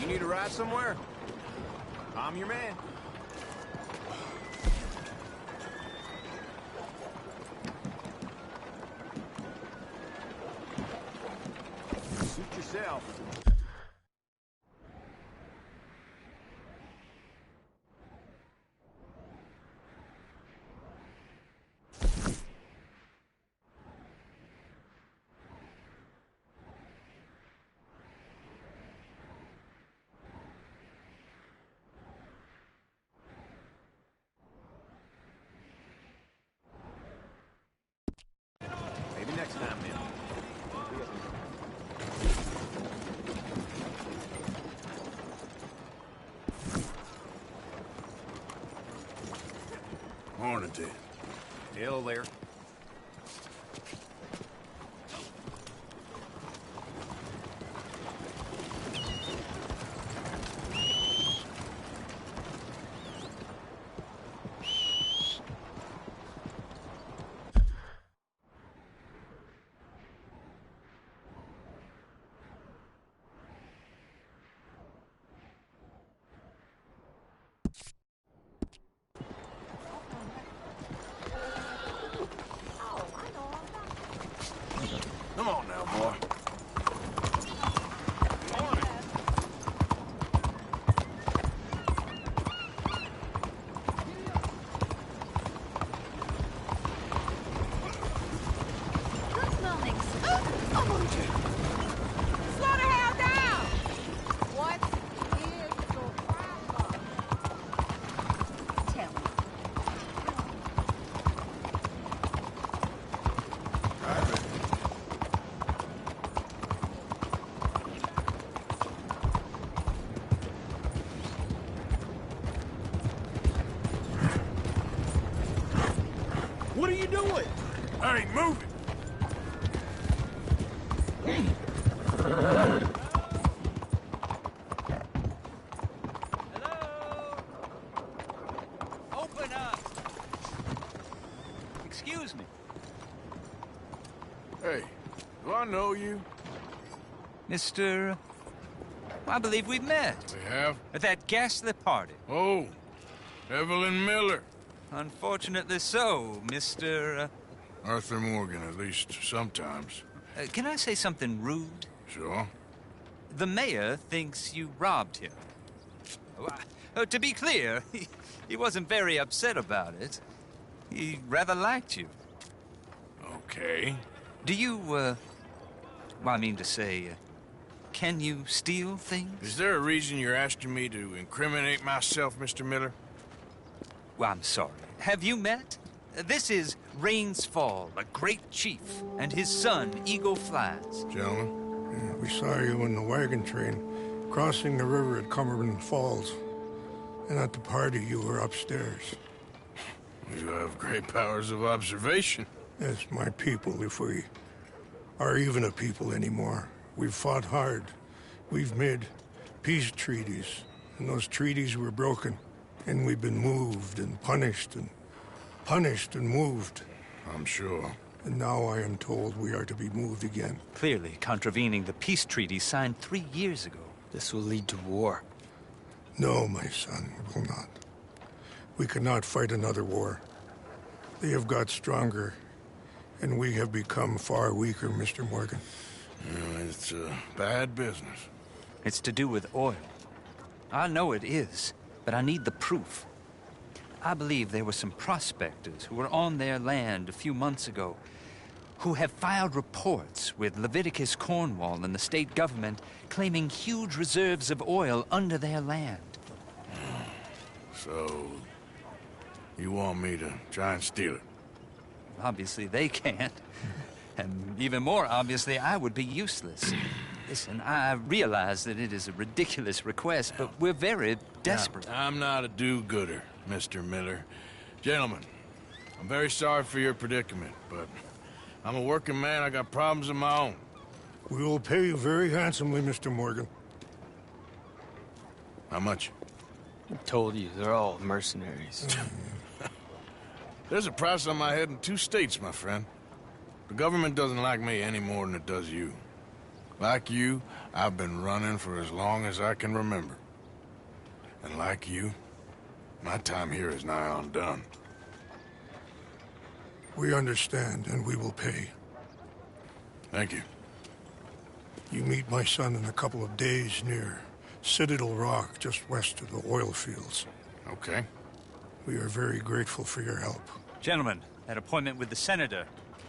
You need a ride somewhere? I'm your man. Suit yourself. Maybe next time, man. Morning to you. Hello there. Come on now, boy. Good morning, sir. Slow the hell down! What is your problem? Tell me. What are you doing? I ain't moving. Open up! Excuse me. Hey, do I know you? Mr. I believe we've met. We have? At that ghastly party. Oh, Evelyn Miller. Unfortunately so, Mr. Arthur Morgan, at least sometimes. Can I say something rude? Sure. The mayor thinks you robbed him. To be clear, he wasn't very upset about it. He rather liked you. Okay. Do you, well, I mean to say, can you steal things? Is there a reason you're asking me to incriminate myself, Mr. Miller? Well, I'm sorry. Have you met? This is Rains Fall, a great chief, and his son, Eagle Flies. Gentlemen, we saw you in the wagon train crossing the river at Cumberland Falls. And at the party, you were upstairs. You have great powers of observation. Yes, my people, if we are even a people anymore. We've fought hard. We've made peace treaties, and those treaties were broken. And we've been moved and punished and moved. I'm sure. And now I am told we are to be moved again. Clearly contravening the peace treaty signed 3 years ago. This will lead to war. No, my son, it will not. We cannot fight another war. They have got stronger, and we have become far weaker, Mr. Morgan. It's a bad business. It's to do with oil. I know it is, but I need the proof. I believe there were some prospectors who were on their land a few months ago who have filed reports with Leviticus Cornwall and the state government claiming huge reserves of oil under their land. So, you want me to try and steal it? Obviously they can't. And even more obviously, I would be useless. Listen, I realize that it is a ridiculous request, but we're very desperate. Now, I'm not a do-gooder, Mr. Miller. Gentlemen, I'm very sorry for your predicament, but I'm a working man. I got problems of my own. We will pay you very handsomely, Mr. Morgan. How much? I told you, they're all mercenaries. There's a price on my head in 2 states, my friend. The government doesn't like me any more than it does you. Like you, I've been running for as long as I can remember. And like you, my time here is nigh undone. We understand, and we will pay. Thank you. You meet my son in a couple of days near Citadel Rock, just west of the oil fields. Okay. We are very grateful for your help. Gentlemen, that appointment with the senator.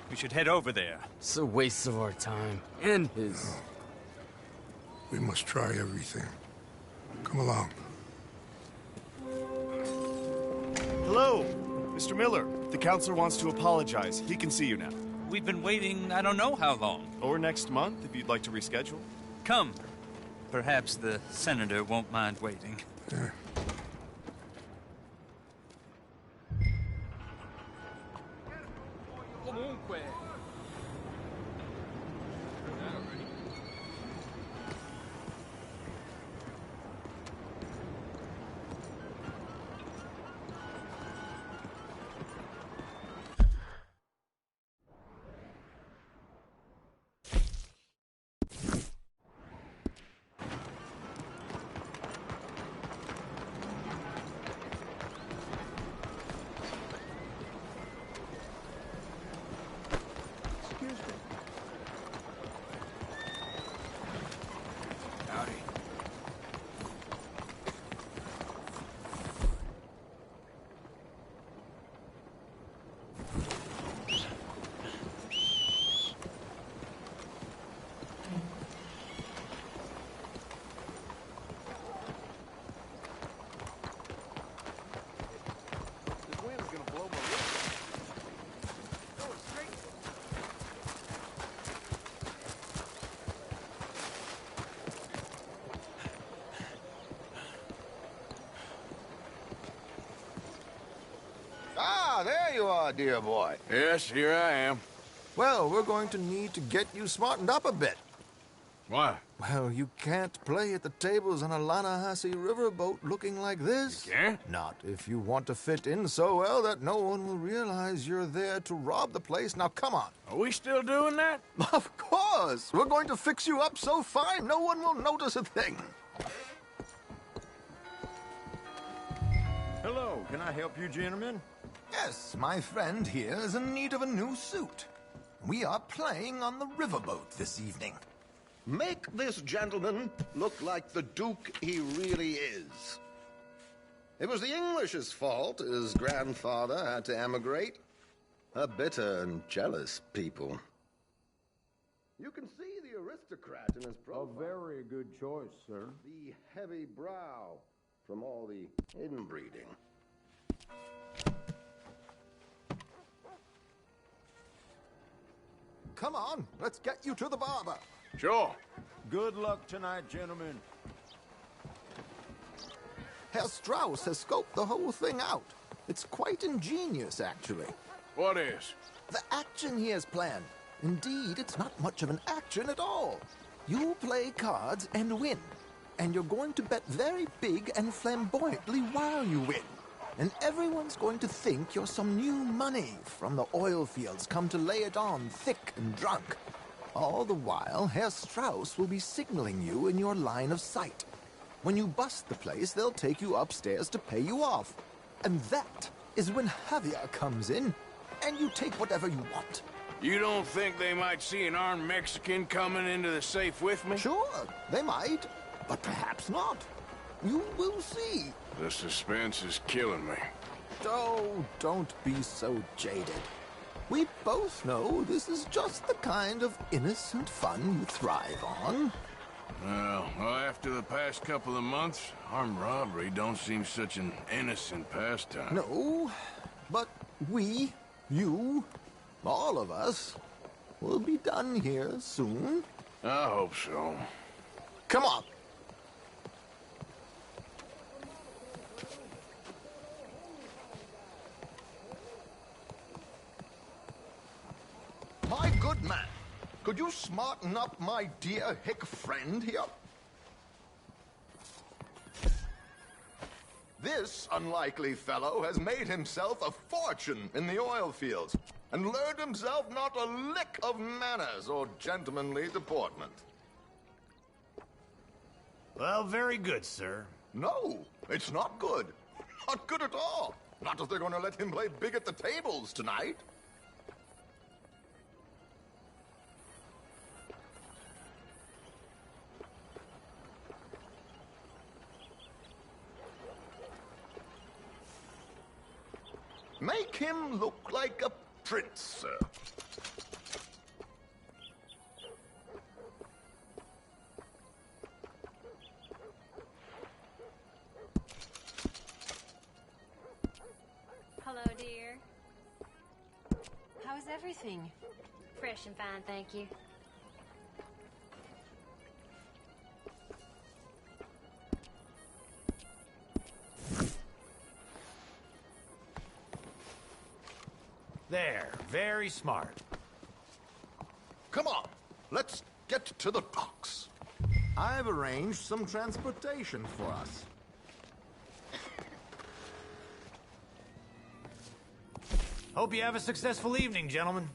We should head over there. It's a waste of our time. And his. We must try everything. Come along. Hello, Mr. Miller. The counselor wants to apologize. He can see you now. We've been waiting I don't know how long. Or next month, if you'd like to reschedule. Come. Perhaps the senator won't mind waiting. Yeah. Ah, there you are, dear boy. Yes, here I am. Well, we're going to need to get you smartened up a bit. Why? Well, you can't play at the tables on a Lannahechee riverboat looking like this. You can't? Not if you want to fit in so well that no one will realize you're there to rob the place. Now, come on. Are we still doing that? Of course. We're going to fix you up so fine no one will notice a thing. Hello, can I help you, gentlemen? Yes, my friend here is in need of a new suit. We are playing on the riverboat this evening. Make this gentleman look like the Duke he really is. It was the English's fault his grandfather had to emigrate. A bitter and jealous people. You can see the aristocrat in his profile. A very good choice, sir. The heavy brow from all the inbreeding. Come on, let's get you to the barber. Sure. Good luck tonight, gentlemen. Herr Strauss has scoped the whole thing out. It's quite ingenious, actually. What is? The action he has planned. Indeed, it's not much of an action at all. You play cards and win. And you're going to bet very big and flamboyantly while you win. And everyone's going to think you're some new money from the oil fields come to lay it on thick and drunk. All the while, Herr Strauss will be signaling you in your line of sight. When you bust the place, they'll take you upstairs to pay you off. And that is when Javier comes in, and you take whatever you want. You don't think they might see an armed Mexican coming into the safe with me? Sure, they might, but perhaps not. You will see. The suspense is killing me. Oh, don't be so jaded. We both know this is just the kind of innocent fun you thrive on. Well, after the past couple of months, armed robbery don't seem such an innocent pastime. No, but we, you, all of us, will be done here soon. I hope so. Come on. My good man, could you smarten up my dear hick friend here? This unlikely fellow has made himself a fortune in the oil fields and learned himself not a lick of manners or gentlemanly deportment. Well, very good, sir. No, it's not good. Not good at all. Not if they're going to let him play big at the tables tonight. Make him look like a prince, sir. Hello, dear. How's everything? Fresh and fine, thank you. There, very smart. Come on, let's get to the docks. I've arranged some transportation for us. Hope you have a successful evening, gentlemen.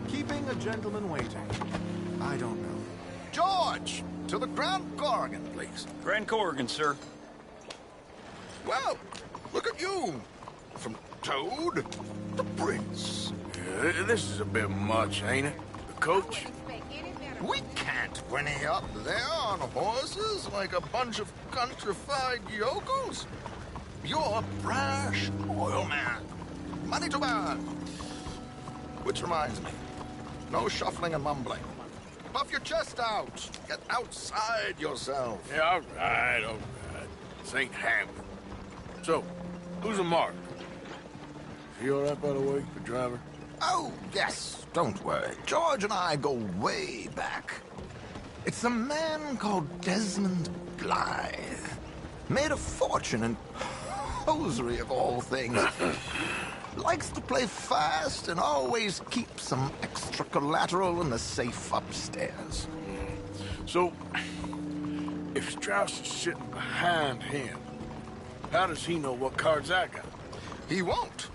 Keeping a gentleman waiting. I don't know. George! To the Grand Corrigan, please. Grand Corrigan, sir. Well, look at you. From Toad to Prince. Yeah, this is a bit much, ain't it? The coach? We can't whinny up there on horses like a bunch of countrified yokels. You're a brash oil man. Money to burn. Which reminds me, no shuffling and mumbling. Puff your chest out. Get outside yourself. Yeah, all right. This ain't happening. So, who's the mark? Is he all right, by the way, the driver? Oh, yes. Don't worry. George and I go way back. It's a man called Desmond Blythe. Made a fortune in hosiery of all things. Likes to play fast and always keeps some extra collateral in the safe upstairs. So, if Strauss is sitting behind him, how does he know what cards I got? He won't.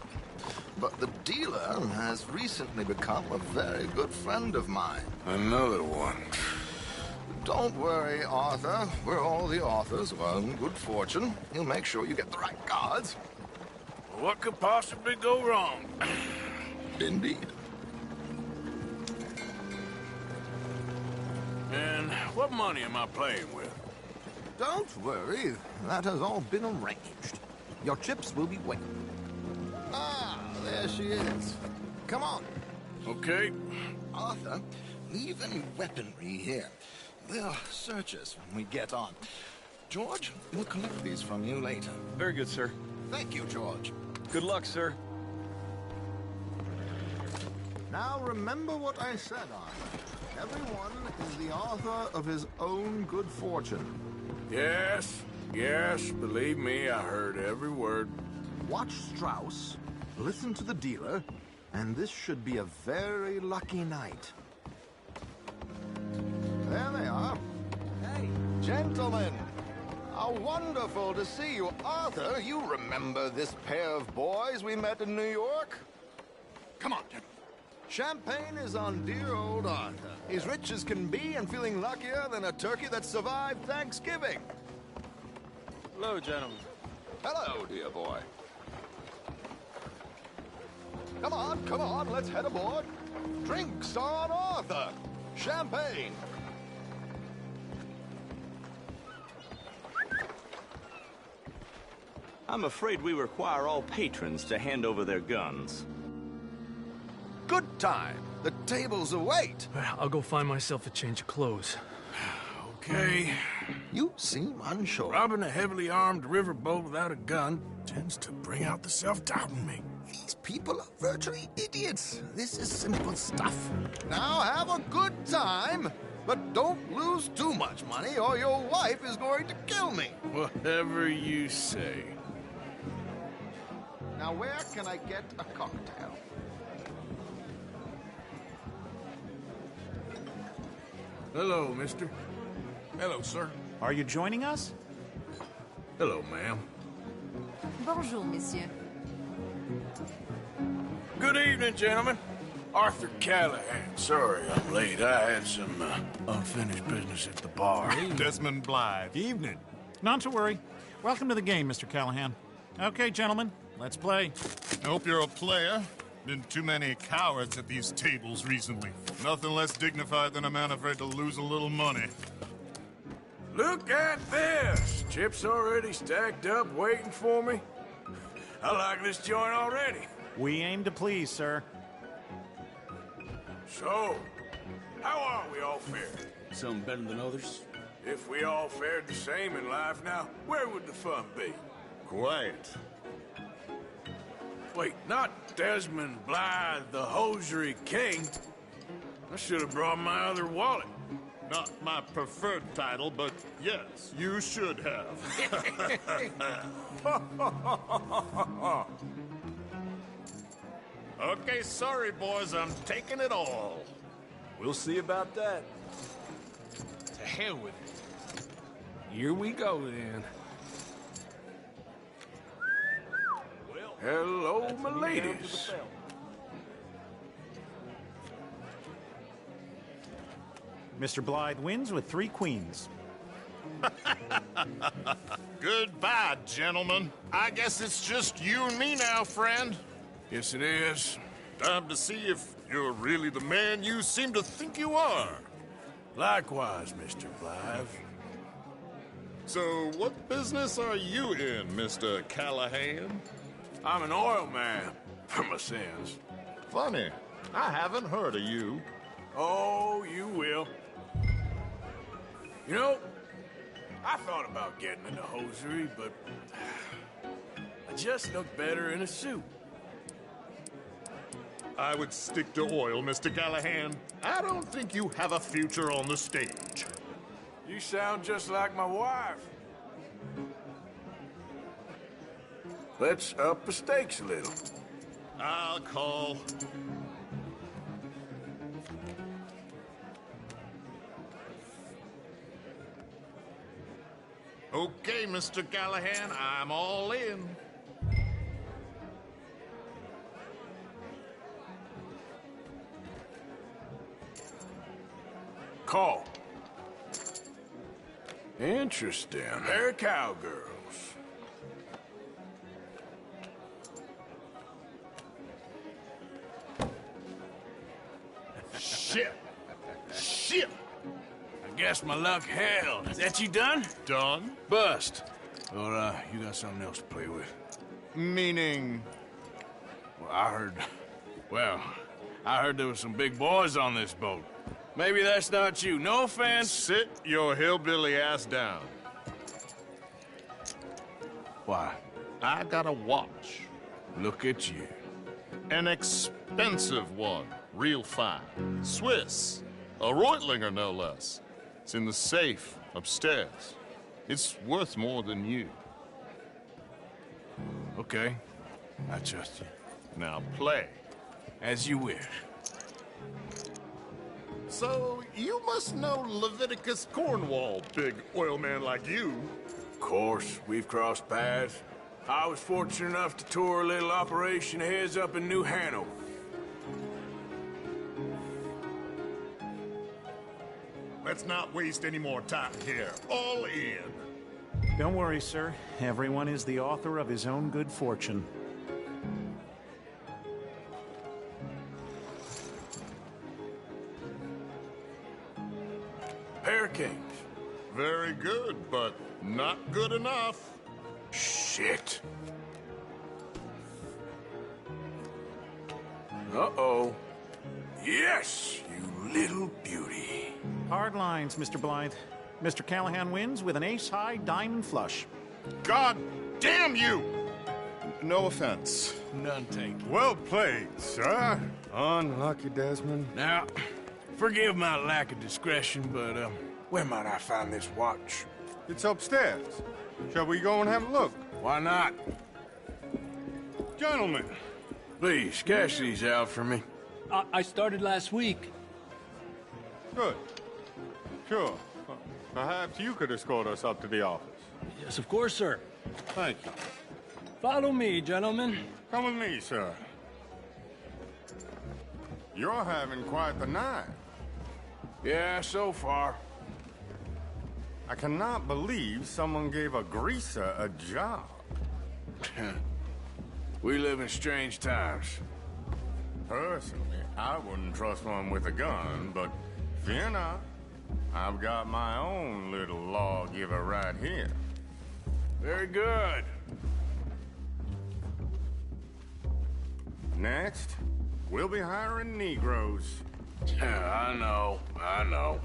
But the dealer has recently become a very good friend of mine. Another one. Don't worry, Arthur. We're all the authors of our own good fortune. He'll make sure you get the right cards. What could possibly go wrong? Indeed. And what money am I playing with? Don't worry. That has all been arranged. Your chips will be waiting. Ah, there she is. Come on. Okay. Arthur, leave any weaponry here. They'll search us when we get on. George, we'll collect these from you later. Very good, sir. Thank you, George. Good luck, sir. Now remember what I said, Arthur. Everyone is the author of his own good fortune. Yes, believe me, I heard every word. Watch Strauss, listen to the dealer, and this should be a very lucky night. There they are. Hey, gentlemen. How wonderful to see you. Arthur, you remember this pair of boys we met in New York? Come on, gentlemen. Champagne is on dear old Arthur. He's rich as can be and feeling luckier than a turkey that survived Thanksgiving. Hello, gentlemen. Hello, dear boy. Come on, let's head aboard. Drinks on Arthur. Champagne. I'm afraid we require all patrons to hand over their guns. Good time. The tables await. I'll go find myself a change of clothes. Okay. You seem unsure. Robbing a heavily armed riverboat without a gun tends to bring out the self-doubt in me. These people are virtually idiots. This is simple stuff. Now have a good time, but don't lose too much money or your wife is going to kill me. Whatever you say. Now where can I get a cocktail? Hello, mister. Hello, sir. Are you joining us? Hello, ma'am. Bonjour, monsieur. Good evening, gentlemen. Arthur Callahan. Sorry I'm late. I had some unfinished business at the bar. Desmond Blythe. Evening. Not to worry. Welcome to the game, Mr. Callahan. Okay, gentlemen, let's play. I hope you're a player. Been too many cowards at these tables recently. Nothing less dignified than a man afraid to lose a little money. Look at this! Chips already stacked up, waiting for me. I like this joint already. We aim to please, sir. So, how are we all fared? Some better than others. If we all fared the same in life now, where would the fun be? Quiet. Wait, not Desmond Blythe, the hosiery king. I should have brought my other wallet. Not my preferred title, but yes, you should have. Okay, sorry, boys. I'm taking it all. We'll see about that. To hell with it. Here we go, then. Hello, my ladies. Mr. Blythe wins with 3 queens. Goodbye, gentlemen. I guess it's just you and me now, friend. Yes, it is. Time to see if you're really the man you seem to think you are. Likewise, Mr. Blythe. So, what business are you in, Mr. Callahan? I'm an oil man, for my sins. Funny, I haven't heard of you. Oh, you will. You know, I thought about getting into hosiery, but I just look better in a suit. I would stick to oil, Mr. Callahan. I don't think you have a future on the stage. You sound just like my wife. Let's up the stakes a little. I'll call. Okay, Mr. Callahan, I'm all in. Call. Interesting. They're cowgirls. Shit! Shit! I guess my luck held. Is that you done? Done? Bust. Or, you got something else to play with? Meaning? Well, I heard there was some big boys on this boat. Maybe that's not you. No offense. Sit your hillbilly ass down. Why? I got a watch. Look at you. An expensive one. Real fine. Swiss. A Reutlinger, no less. It's in the safe upstairs. It's worth more than you. Okay. I trust you. Now play. As you wish. So, you must know Leviticus Cornwall, big oil man like you. Of course, we've crossed paths. I was fortunate enough to tour a little operation of his up in New Hanover. Let's not waste any more time here. All in. Don't worry, sir. Everyone is the author of his own good fortune. Pair of kings. Very good, but not good enough. Shit. Uh-oh. Yes, you little beauty. Hard lines, Mr. Blythe. Mr. Callahan wins with an ace-high diamond flush. God damn you! No offense. None taken. Well played, sir. Unlucky, Desmond. Now, forgive my lack of discretion, but, where might I find this watch? It's upstairs. Shall we go and have a look? Why not? Gentlemen. Please, cash these out for me. I started last week. Good. Sure. Perhaps you could escort us up to the office. Yes, of course, sir. Thank you. Follow me, gentlemen. Come with me, sir. You're having quite the night. Yeah, so far. I cannot believe someone gave a greaser a job. We live in strange times. Personally, I wouldn't trust one with a gun, but fear not. I've got my own little lawgiver right here. Very good. Next, we'll be hiring Negroes. Yeah, I know.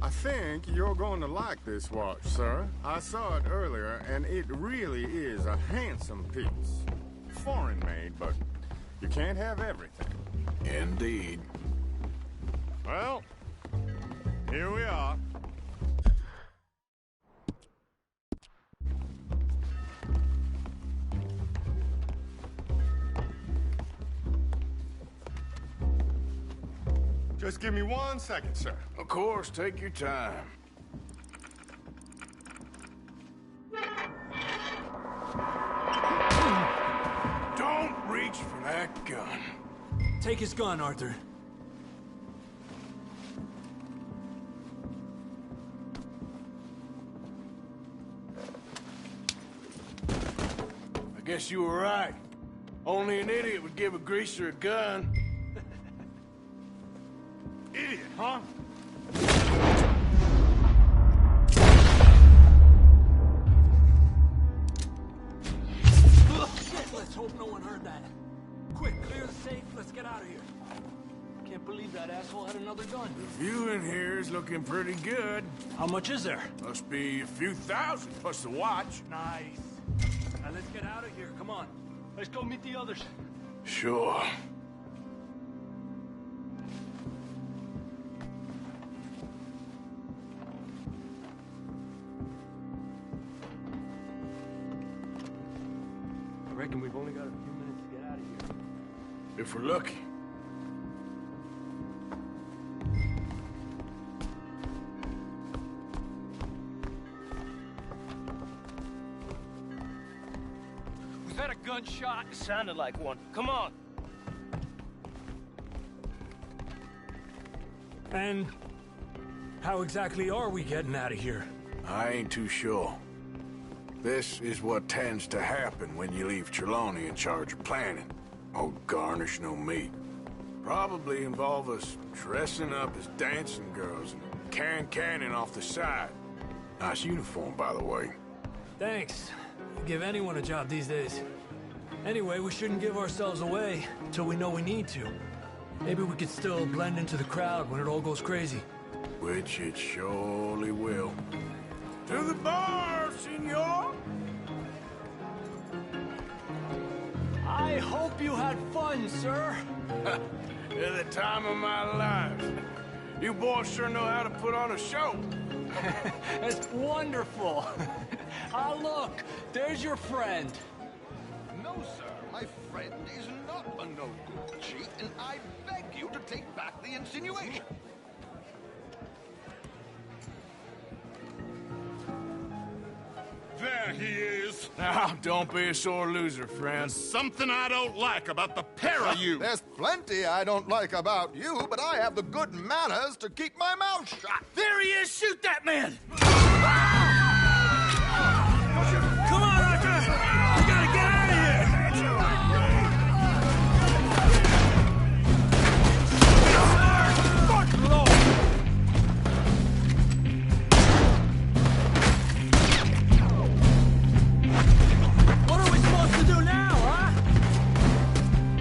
I think you're going to like this watch, sir. I saw it earlier, and it really is a handsome piece. Foreign made, but you can't have everything. Indeed. Well, here we are. Just give me 1 second, sir. Of course, take your time. Don't reach for that gun. Take his gun, Arthur. I guess you were right. Only an idiot would give a greaser a gun. Idiot, huh? Let's hope no one heard that. Quick, clear the safe. Let's get out of here. Can't believe that asshole had another gun. The view in here is looking pretty good. How much is there? Must be a few thousand plus the watch. Nice. Now let's get out of here. Come on. Let's go meet the others. Sure. I reckon we've only got a few minutes to get out of here. If we're lucky. Was that a gunshot? It sounded like one. Come on. And how exactly are we getting out of here? I ain't too sure. This is what tends to happen when you leave Trelawney in charge of planning. Oh, garnish no meat. Probably involve us dressing up as dancing girls and canning off the side. Nice uniform, by the way. Thanks. Give anyone a job these days. Anyway, we shouldn't give ourselves away until we know we need to. Maybe we could still blend into the crowd when it all goes crazy. Which it surely will. To the bar, senor! I hope you had fun, sir. At the time of my life. You boys sure know how to put on a show. That's wonderful. Ah, look, there's your friend. No, sir. My friend is not a no-good cheat, and I beg you to take back the insinuation. There he is. Now, don't be a sore loser, friend. There's something I don't like about the pair of you. There's plenty I don't like about you, but I have the good manners to keep my mouth shut. There he is! Shoot that man! Come on, Arthur! We gotta get out of here! Fuck, Lord! What are we supposed to do now, huh?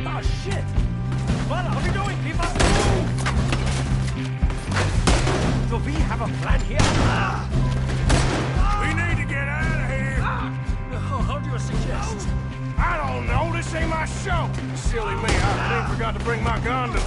Oh, shit! Well, how are we doing, people? Do we have a plan here? We need to get out of here. How do you suggest? I don't know. This ain't my show. Silly me. I forgot to bring my condom.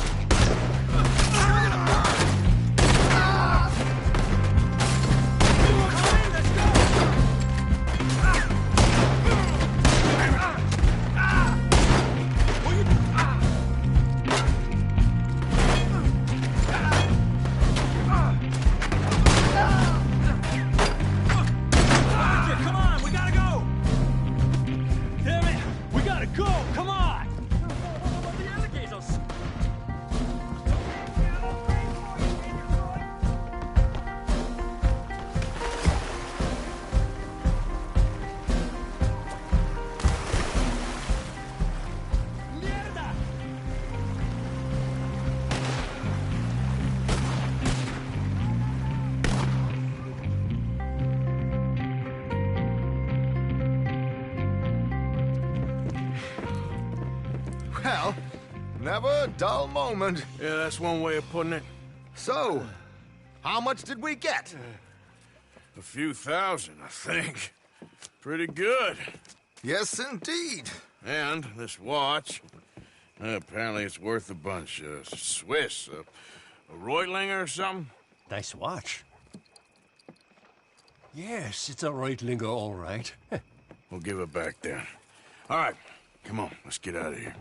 Well, never a dull moment. Yeah, that's one way of putting it. So, how much did we get? A few thousand, I think. Pretty good. Yes, indeed. And this watch, apparently it's worth a bunch. Swiss, a Reutlinger or something? Nice watch. Yes, it's a Reutlinger, all right. We'll give it back then. All right, come on, let's get out of here.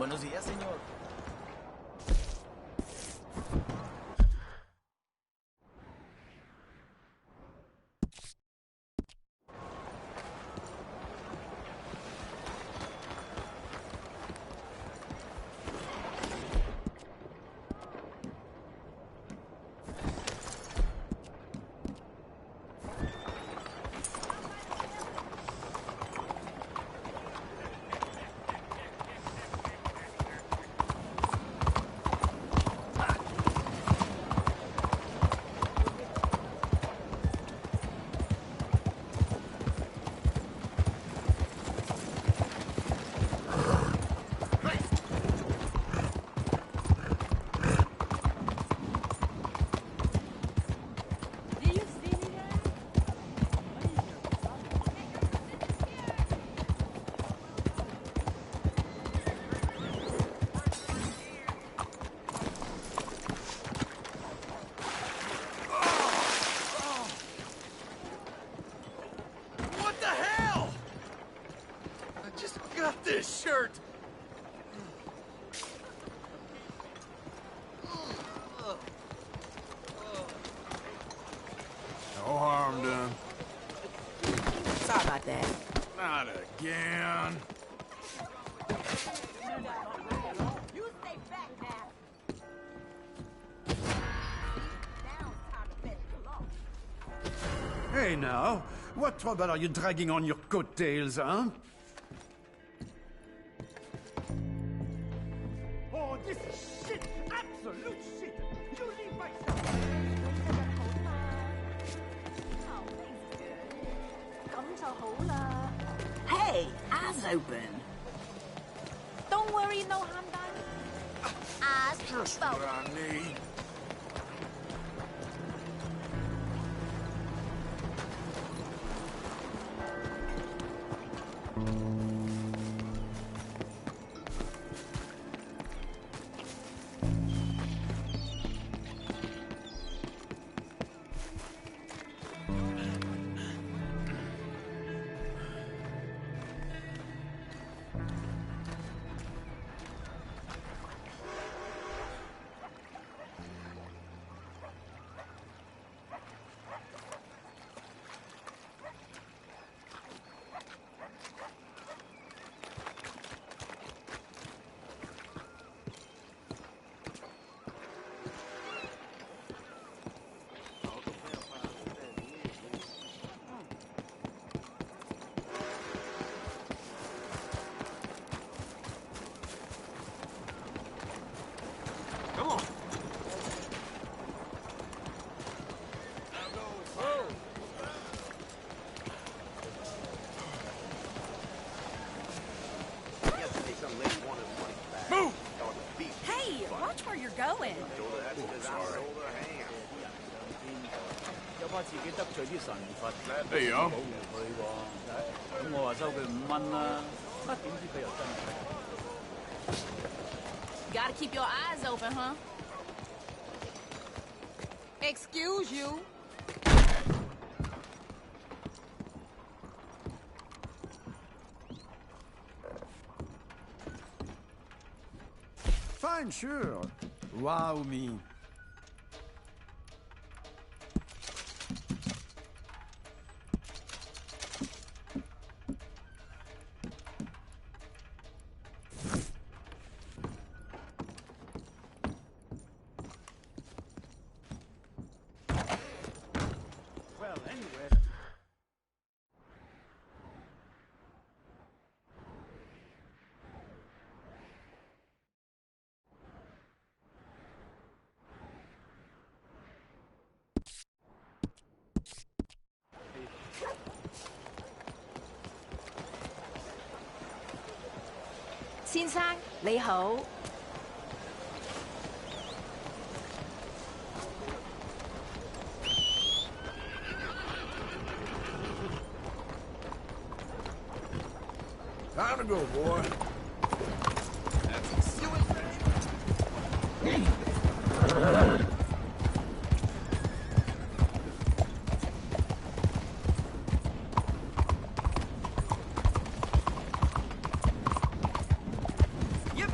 Buenos días, señor. This shirt! No harm done. Sorry about that. Not again. You stay back now. Hey now, what trouble are you dragging on your coattails, huh? Oh, this is shit! Absolute shit! You leave my stuff! Hey, eyes open. Don't worry, no harm done. Eyes Just what I need. Come on. Move! Hey, watch where you're going. 有怕自己得罪啲神佛咧，Hey, yo. 保護佢喎。咁我話收佢5蚊啦，乜點知佢又真係？ Gotta keep your eyes open, huh? Excuse you. Fine, sure. Wow me. Well, anyway. Xin sang, 你好。 Time to go, boy. Yep.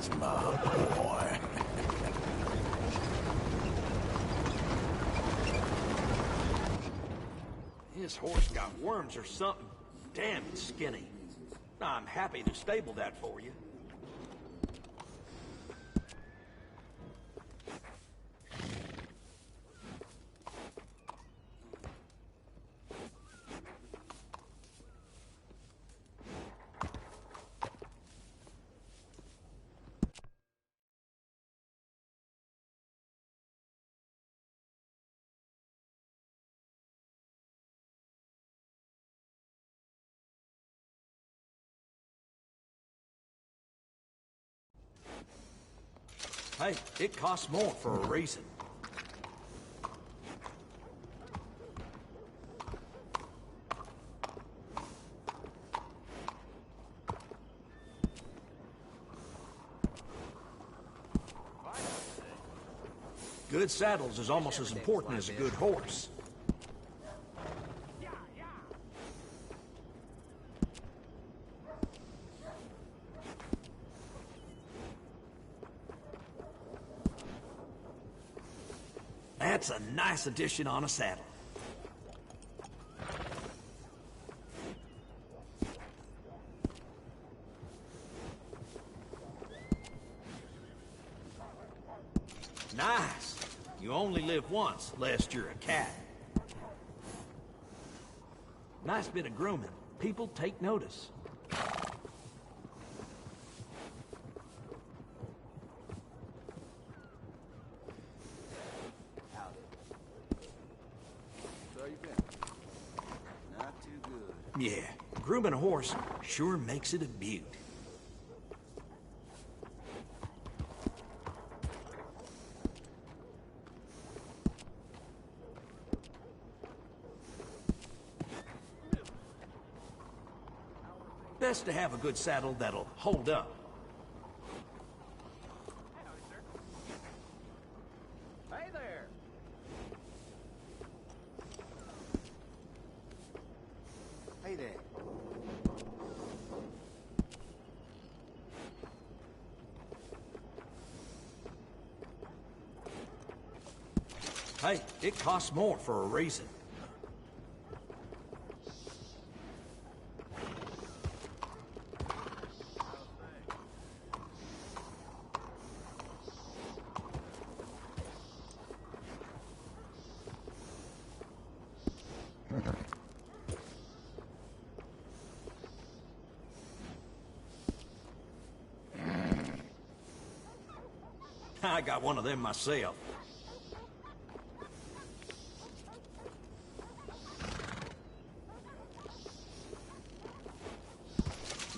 That's my boy. His horse got worms or something. Damn, it's skinny. I'm happy to stable that for you. Hey, it costs more for a reason. Good saddles is almost as important as a good horse. That's a nice addition on a saddle. Nice. You only live once, lest you're a cat. Nice bit of grooming. People take notice. Yeah, grooming a horse sure makes it a beaut. Best to have a good saddle that'll hold up. Hey there. Hey there. Hey, it costs more for a reason. I got one of them myself.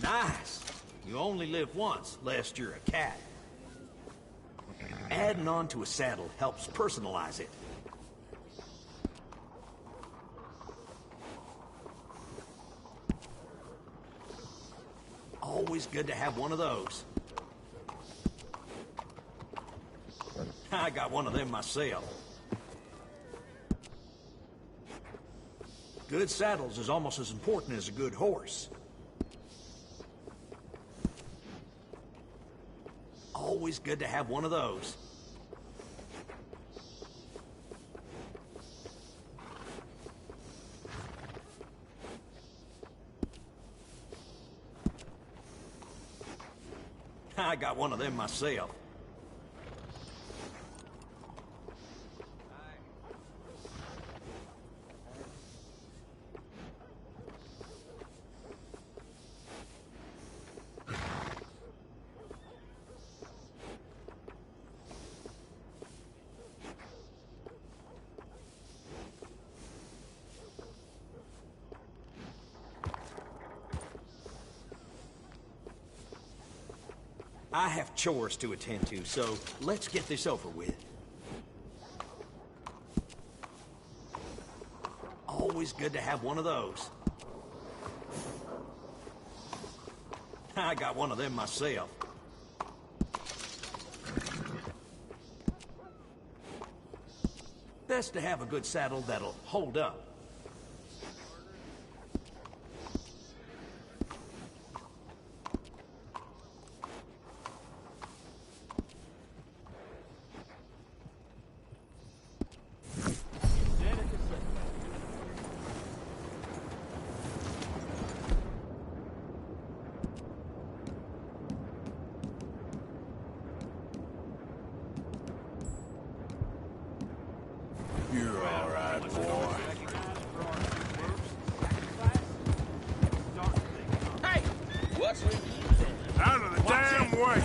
Nice. You only live once, lest you're a cat. Adding on to a saddle helps personalize it. Always good to have one of those. I got one of them myself. Good saddles is almost as important as a good horse. Always good to have one of those. I got one of them myself. I have chores to attend to, so let's get this over with. Always good to have one of those. I got one of them myself. Best to have a good saddle that'll hold up. wrong way.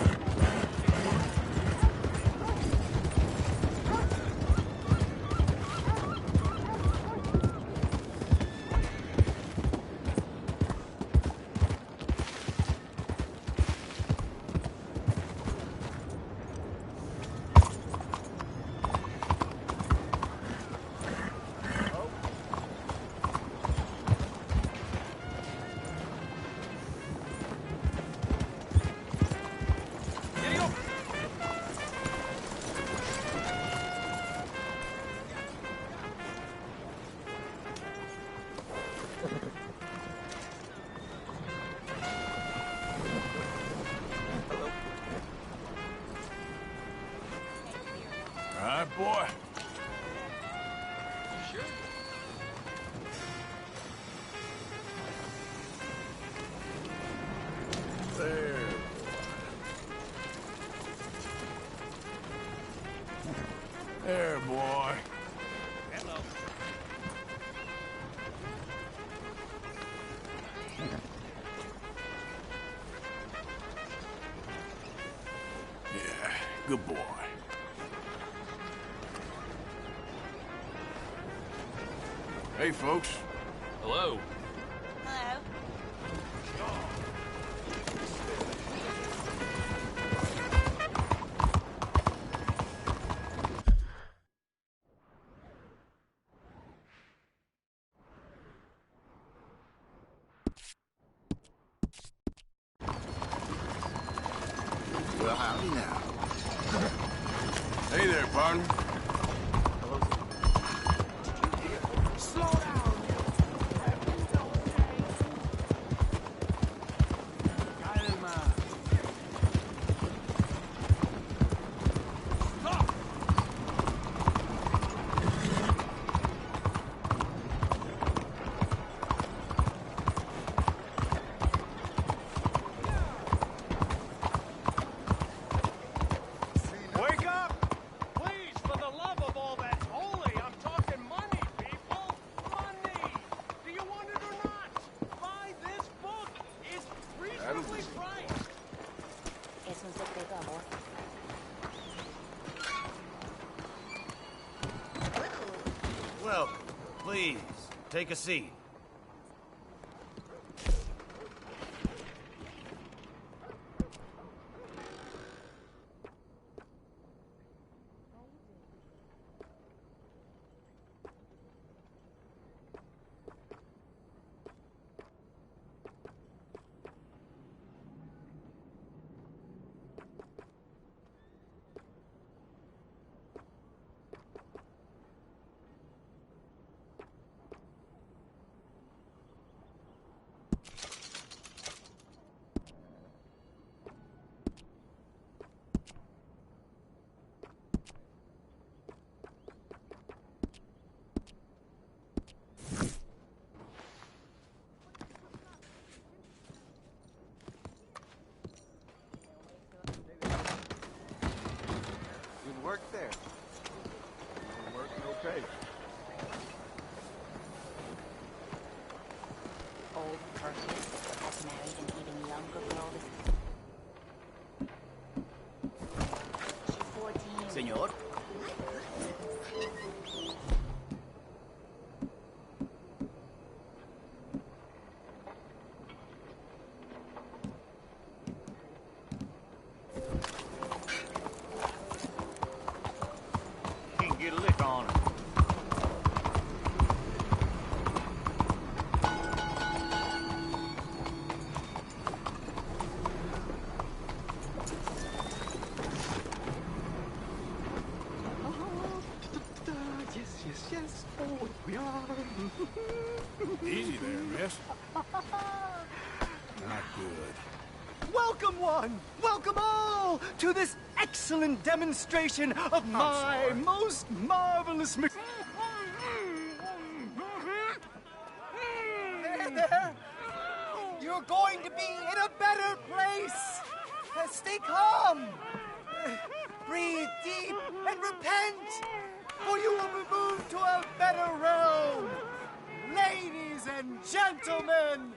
All right, boy. Sure. There. There, boy. Hello. Yeah, good boy. Hey, folks. Hello. Hello. Well, howdy now. Hey there, partner. Slow down. Calma. Stop. Wake up! Please, for the love of all that's holy, I'm talking money, people! Money! Do you want it or not? Buy this book! It's reasonably priced! Es un secreto, amor. Welcome. Please, take a seat. Good work there. Good work, no pay. Old Perkins has married an even younger girl. She's 14. Señor. Can't get a lick on her. Yes. Oh, we are. Easy there, miss. Not good. Welcome welcome all to this excellent demonstration of my most marvelous There. You're going to be in a better place. Stay calm. Breathe deep and repent, for you will be moved to a better realm. Ladies and gentlemen,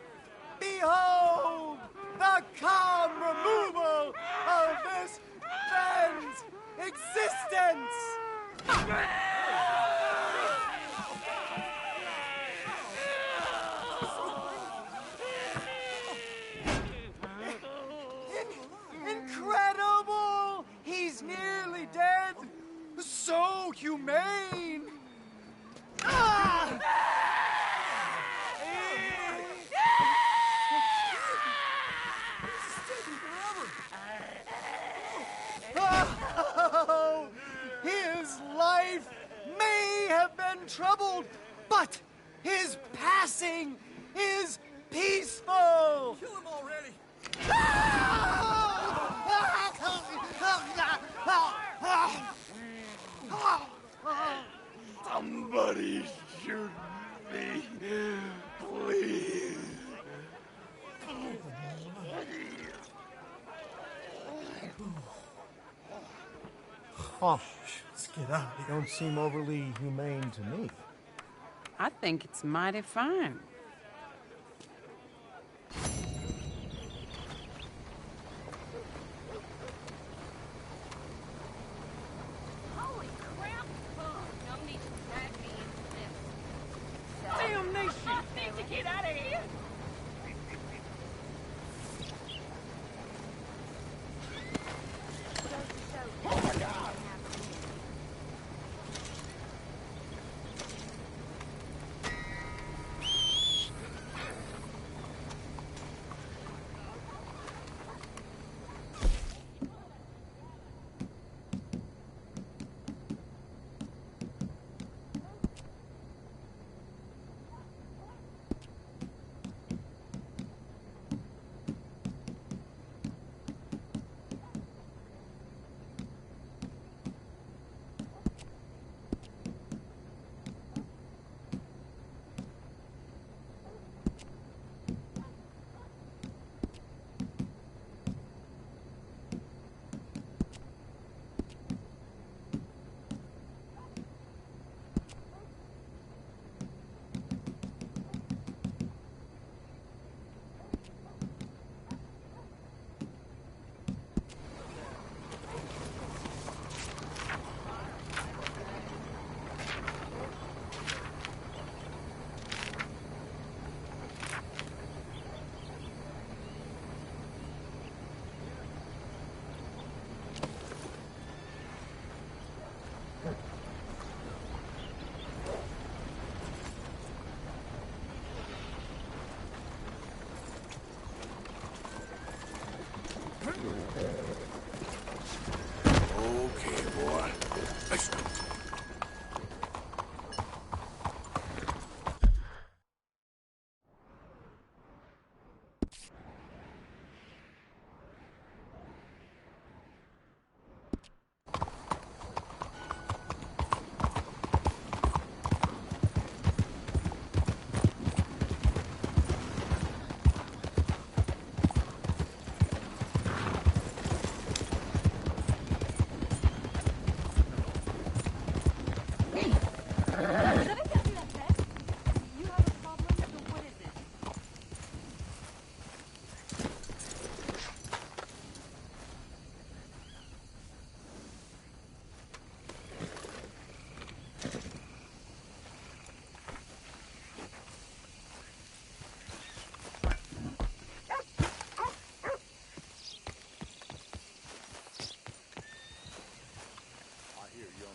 behold the calm removal Incredible! He's nearly dead. So humane. Ah! Oh, his life may have been troubled, but his passing is peaceful. Kill him already! Somebody shoot me, please. Oh, let's get out. They don't seem overly humane to me. I think it's mighty fine. Holy crap! Y'all need to drag me into this. Damnation! I need to get out of here! Oh my God! Okay, boy. Let's go.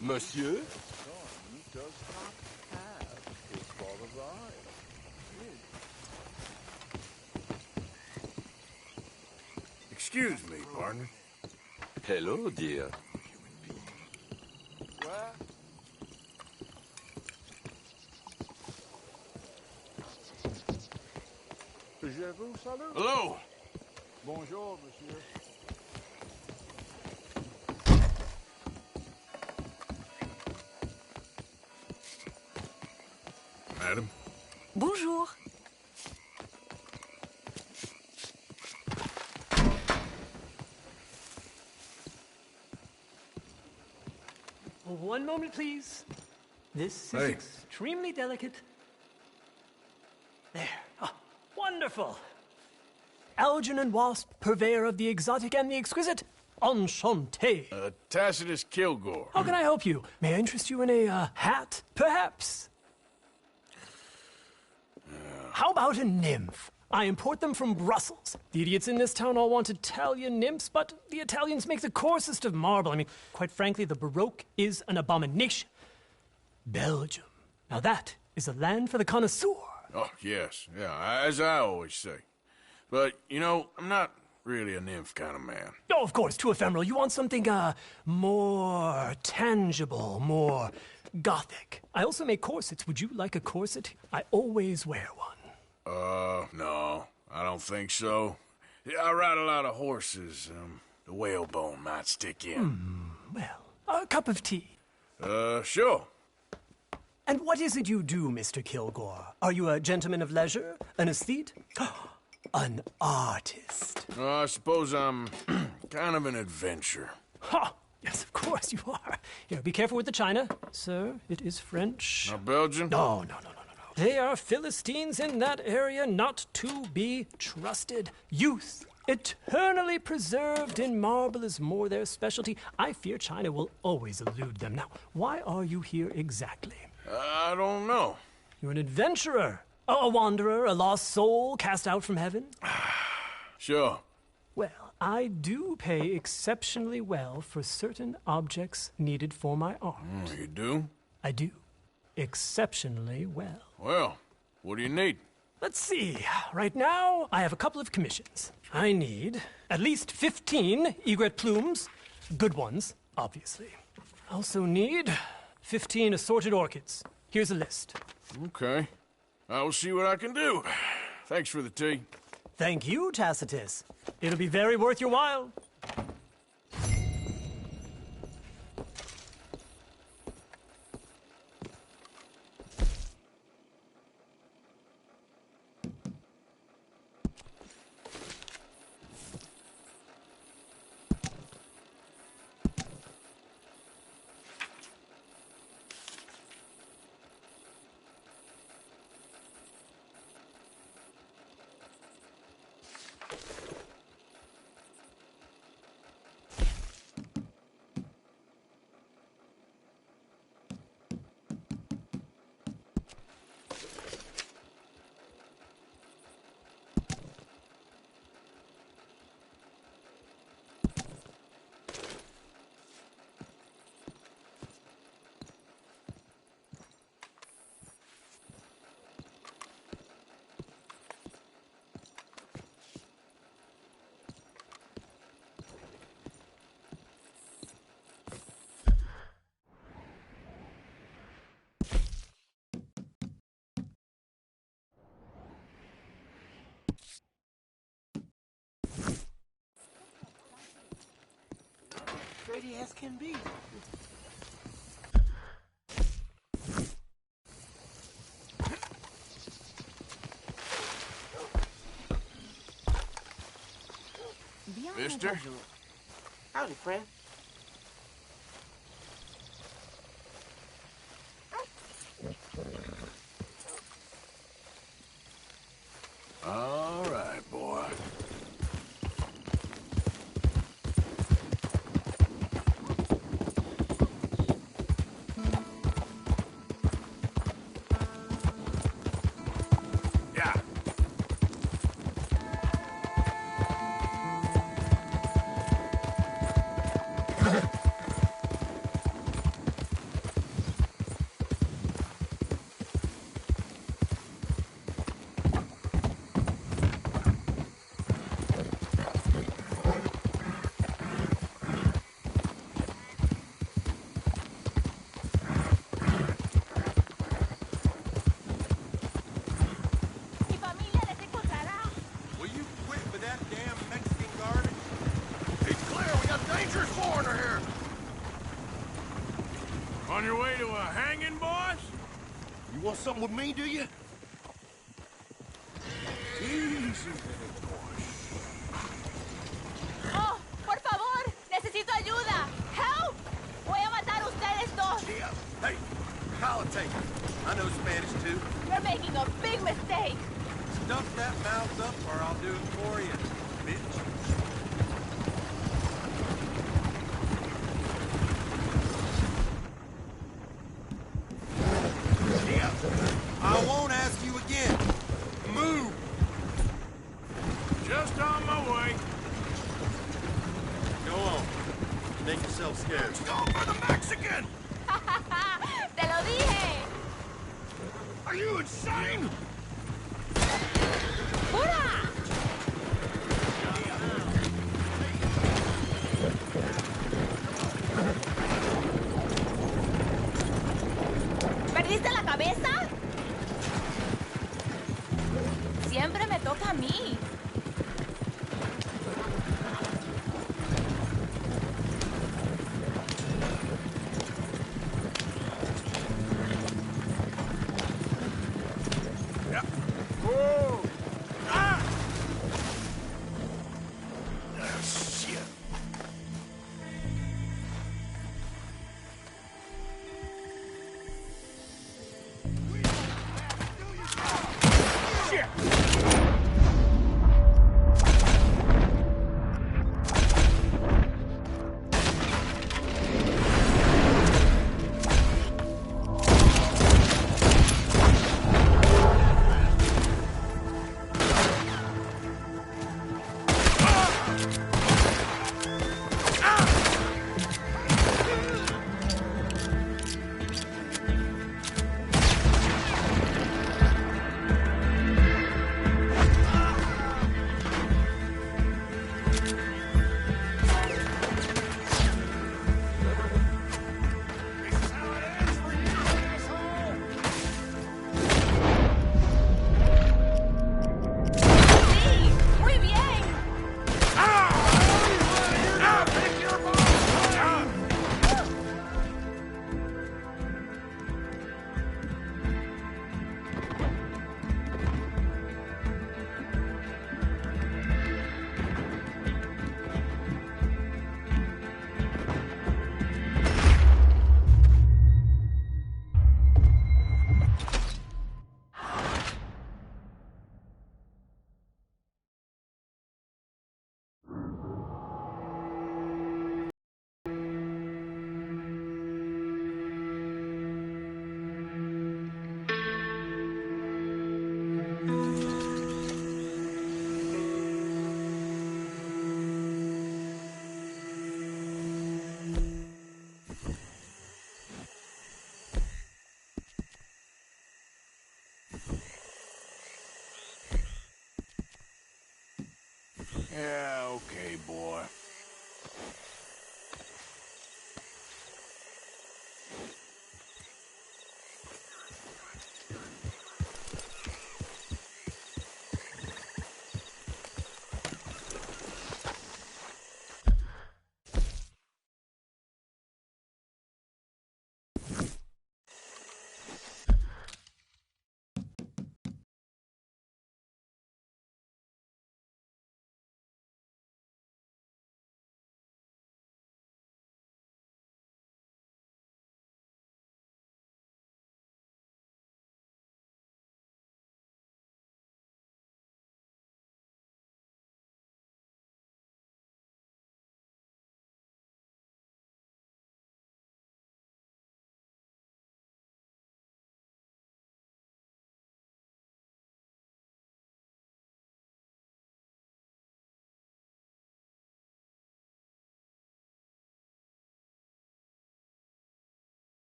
Monsieur? Does not have his father's eyes. Excuse me, partner. Hello, dear. Where? Je vous salue. Hello. Bonjour, monsieur. Madam? Bonjour. One moment, please. This is Hey. extremely delicate. There. Ah, wonderful. Algernon Wasp, purveyor of the exotic and the exquisite. Enchanté. Tacitus Kilgore. How can I help you? May I interest you in a hat, perhaps? How about a nymph? I import them from Brussels. The idiots in this town all want Italian nymphs, but the Italians make the coarsest of marble. I mean, quite frankly, the Baroque is an abomination. Belgium. Now that is a land for the connoisseur. Oh, yes. Yeah, as I always say. But, you know, I'm not really a nymph kind of man. Oh, of course, too ephemeral. You want something, more tangible, more gothic. I also make corsets. Would you like a corset? I always wear one. No, I don't think so. I ride a lot of horses. The whalebone might stick in. Well, a cup of tea. Sure. And what is it you do, Mr. Kilgore? Are you a gentleman of leisure? An aesthete? An artist? I suppose I'm kind of an adventurer. Ha! Yes, of course you are. Here, be careful with the china. Sir, it is French. Not Belgian? No. They are Philistines in that area, not to be trusted. Youth, eternally preserved in marble, is more their specialty. I fear China will always elude them. Now, why are you here exactly? I don't know. You're an adventurer, a wanderer, a lost soul cast out from heaven? Sure. Well, I do pay exceptionally well for certain objects needed for my art. You do? I do. Exceptionally well. Well, what do you need? Let's see. Right now, I have a couple of commissions. I need at least 15 egret plumes. Good ones, obviously. I also need 15 assorted orchids. Here's a list. Okay. I will see what I can do. Thanks for the tea. Thank you, Tacitus. It'll be very worth your while. Dirty as can be. Mister? Howdy, friend. All right, boy. On your way to a hanging, boss? You want something with me, do you? Easy there, boy. Oh, por favor, necesito ayuda. Help! Voy a matar a ustedes dos. Yeah. Hey, politics. I know Spanish too. You're making a big mistake. Stuff that mouth up or I'll do it for you, bitch. Make yourself scarce. Go for the Mexican! ¡Te lo dije! Are you insane? ¡Pura! ¿Perdiste la cabeza? Siempre me toca a mí.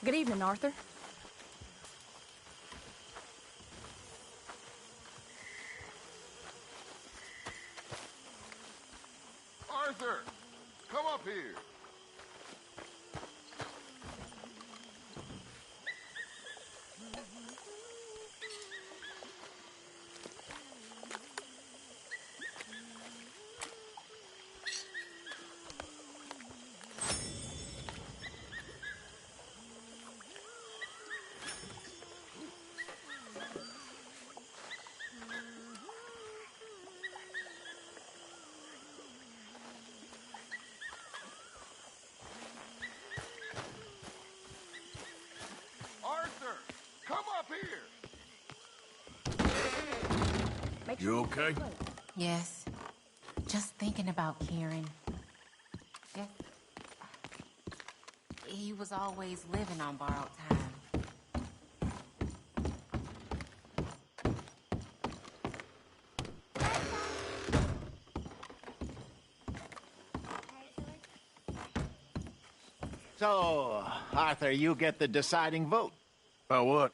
Good evening, Arthur. Arthur, come up here. Arthur, come up here. You okay? Yes. Just thinking about Kieran. Guess he was always living on borrowed time. So, Arthur, you get the deciding vote. About what?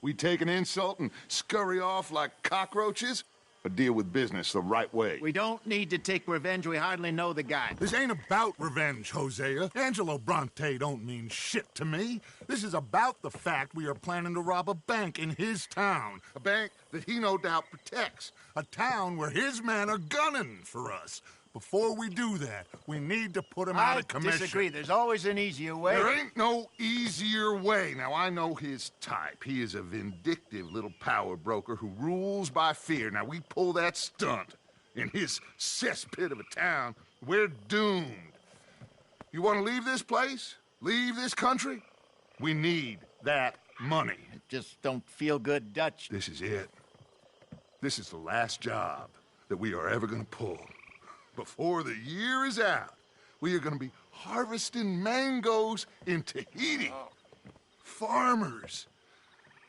We take an insult and scurry off like cockroaches? Or deal with business the right way? We don't need to take revenge. We hardly know the guy. This ain't about revenge, Hosea. Angelo Bronte don't mean shit to me. This is about the fact we are planning to rob a bank in his town. A bank that he no doubt protects. A town where his men are gunning for us. Before we do that, we need to put him out of commission. I disagree. There's always an easier way. There ain't no easier way. Now, I know his type. He is a vindictive little power broker who rules by fear. Now, we pull that stunt in his cesspit of a town, we're doomed. You want to leave this place? Leave this country? We need that money. It just don't feel good, Dutch. This is it. This is the last job that we are ever going to pull. Before the year is out, we are going to be harvesting mangoes in Tahiti. Farmers.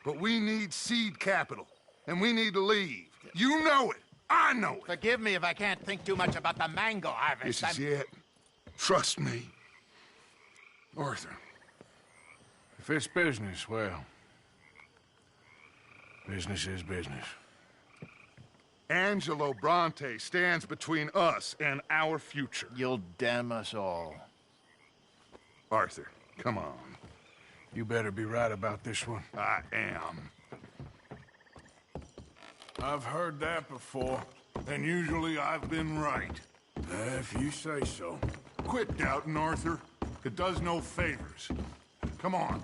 But we need seed capital, and we need to leave. You know it. I know it. Forgive me if I can't think too much about the mango harvest. This is it. Trust me. Arthur. If it's business, well, business is business. Angelo Bronte stands between us and our future. You'll damn us all. Arthur, come on. You better be right about this one. I am. I've heard that before. And usually I've been right. If you say so. Quit doubting, Arthur. It does no favors. Come on.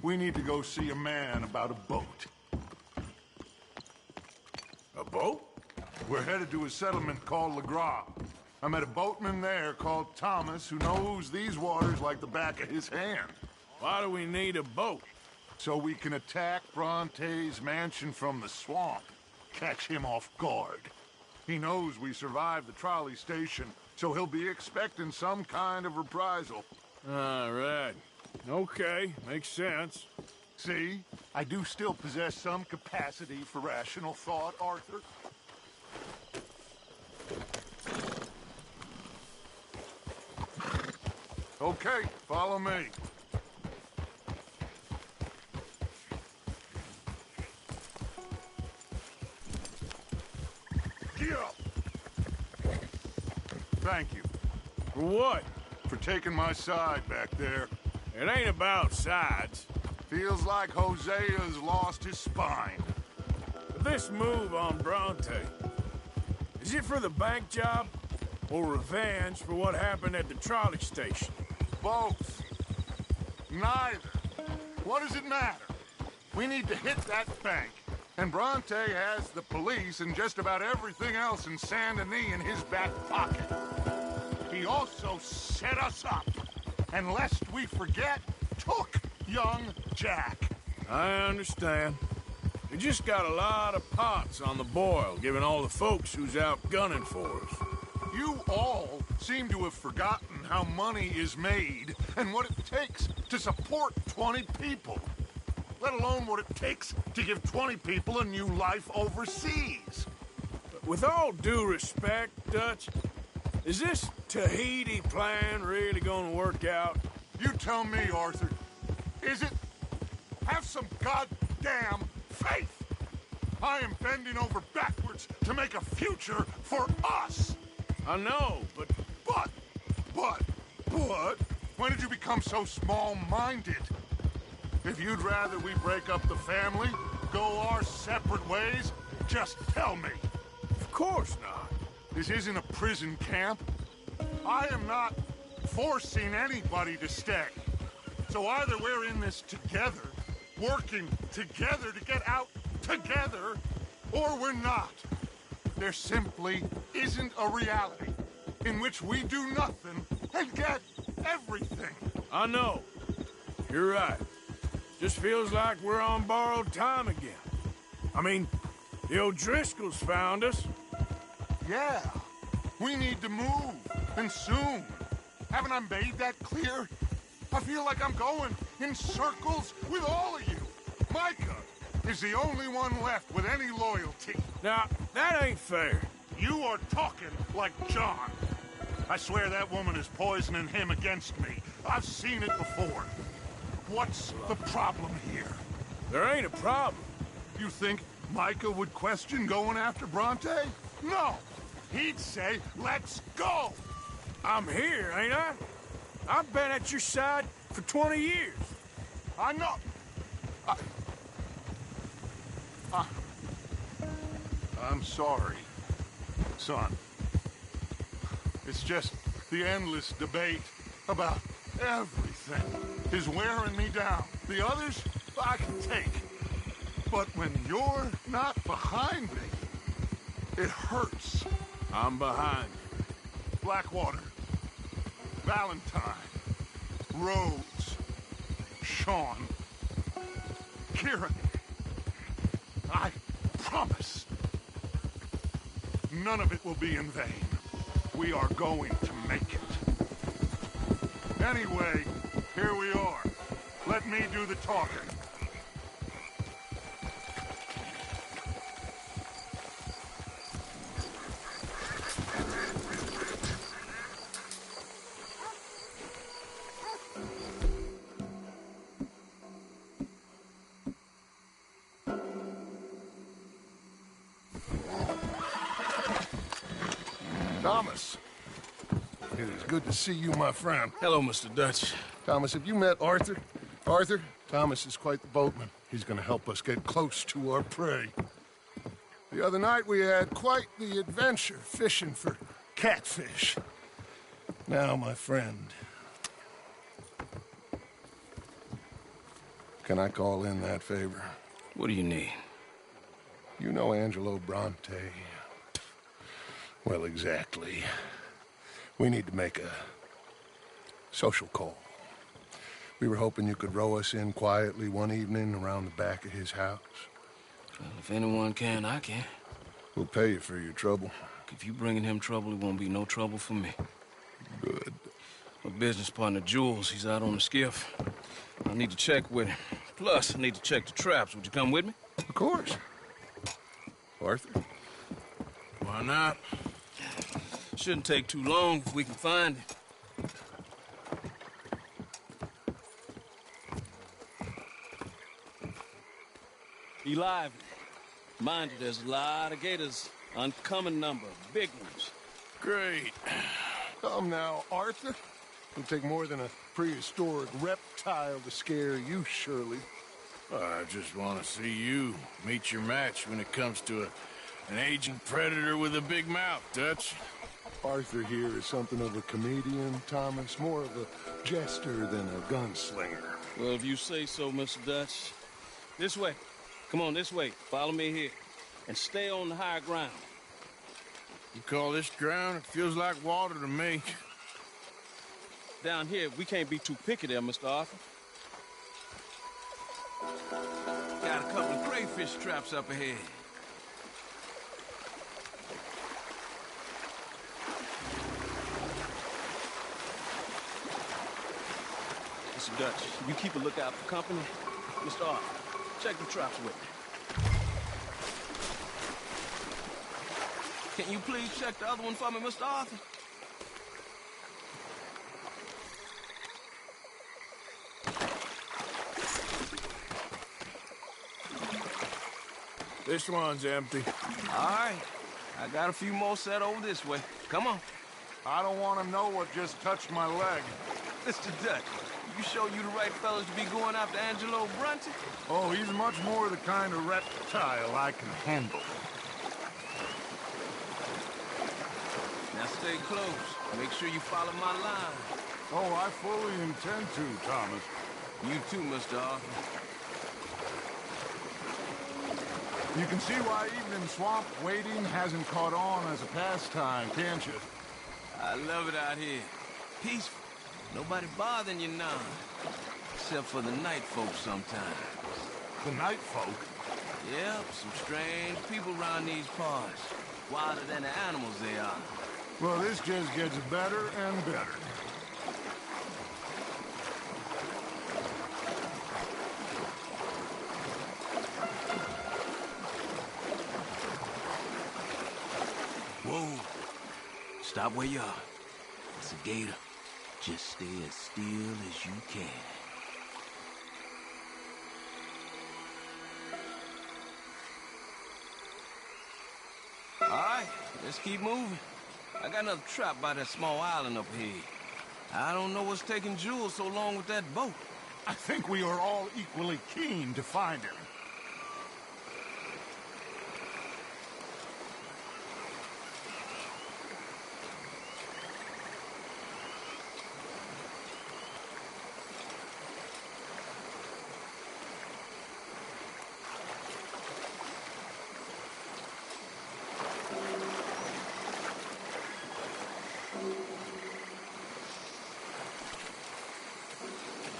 We need to go see a man about a boat. A boat? We're headed to a settlement called Le Gras. I met a boatman there called Thomas who knows these waters like the back of his hand. Why do we need a boat? So we can attack Bronte's mansion from the swamp. Catch him off guard. He knows we survived the trolley station, so he'll be expecting some kind of reprisal. All right. Okay, makes sense. See? I do still possess some capacity for rational thought, Arthur. Okay, follow me. Get up! Thank you. For what? For taking my side back there. It ain't about sides. Feels like Hosea's lost his spine. This move on Bronte, is it for the bank job or revenge for what happened at the trolley station? Both. Neither. What does it matter? We need to hit that bank. And Bronte has the police and just about everything else in Saint Denis in his back pocket. He also set us up. And lest we forget, took young Jack. I understand. We just got a lot of pots on the boil, given all the folks who's out gunning for us. You all seem to have forgotten how money is made and what it takes to support 20 people. Let alone what it takes to give 20 people a new life overseas. With all due respect, Dutch, is this Tahiti plan really gonna work out? You tell me, Arthur. Is it? Have some goddamn faith! I am bending over backwards to make a future for us! I know, but... When did you become so small-minded? If you'd rather we break up the family, go our separate ways, just tell me. Of course not. This isn't a prison camp. I am not forcing anybody to stay. So either we're in this together, working together to get out together, or we're not. There simply isn't a reality in which we do nothing and get everything. I know. You're right. Just feels like we're on borrowed time again. I mean, the O'Driscolls found us. Yeah. We need to move, and soon. Haven't I made that clear? I feel like I'm going in circles with all of you. Micah is the only one left with any loyalty. Now, that ain't fair. You are talking like John. I swear that woman is poisoning him against me. I've seen it before. What's the problem here? There ain't a problem. You think Micah would question going after Bronte? No. He'd say, let's go. I'm here, ain't I? I've been at your side for 20 years. I know. I'm sorry, son. It's just the endless debate about everything is wearing me down. The others, I can take. But when you're not behind me, it hurts. I'm behind you. Blackwater, Valentine, Rhodes, Sean, Kieran. I promise. None of it will be in vain. We are going to make it. Anyway, here we are. Let me do the talking. Thomas, it is good to see you, my friend. Hello, Mr. Dutch. Thomas, have you met Arthur? Arthur, Thomas is quite the boatman. He's going to help us get close to our prey. The other night we had quite the adventure fishing for catfish. Now, my friend, can I call in that favor? What do you need? You know Angelo Bronte. Well, exactly. We need to make a social call. We were hoping you could row us in quietly one evening around the back of his house. Well, if anyone can, I can. We'll pay you for your trouble. If you bringing him trouble, it won't be no trouble for me. Good. My business partner, Jules, he's out on the skiff. I need to check with him. Plus, I need to check the traps. Would you come with me? Of course. Arthur? Why not? Shouldn't take too long if we can find him. Be lively. Mind you, there's a lot of gators. Uncommon number. Big ones. Great. Come now, Arthur. It'll take more than a prehistoric reptile to scare you, surely. I just want to see you meet your match when it comes to an aging predator with a big mouth, Dutch. Arthur here is something of a comedian, Thomas. More of a jester than a gunslinger. Well, if you say so, Mr. Dutch. This way. Come on, this way. Follow me here. And stay on the higher ground. You call this ground? It feels like water to me. Down here, we can't be too picky there, Mr. Arthur. Got a couple of crayfish traps up ahead. Mr. Dutch, you keep a lookout for company. Mr. Arthur, check the traps with me. Can you please check the other one for me, Mr. Arthur? This one's empty. All right. I got a few more set over this way. Come on. I don't want to know what just touched my leg. Mr. Dutch, you sure you the right fellas to be going after Angelo Bronte? Oh, he's much more the kind of reptile I can handle. Now stay close. Make sure you follow my line. Oh, I fully intend to, Thomas. You too, Mr. Arthur. You can see why even in swamp wading hasn't caught on as a pastime, can't you? I love it out here. Peaceful. Nobody bothering you now. Except for the night folk sometimes. The night folk? Yep, some strange people around these parts. Wilder than the animals they are. Well, this just gets better and better. Whoa. Stop where you are. It's a gator. Just stay as still as you can. All right, let's keep moving. I got another trap by that small island up here. I don't know what's taking Jules so long with that boat. I think we are all equally keen to find him.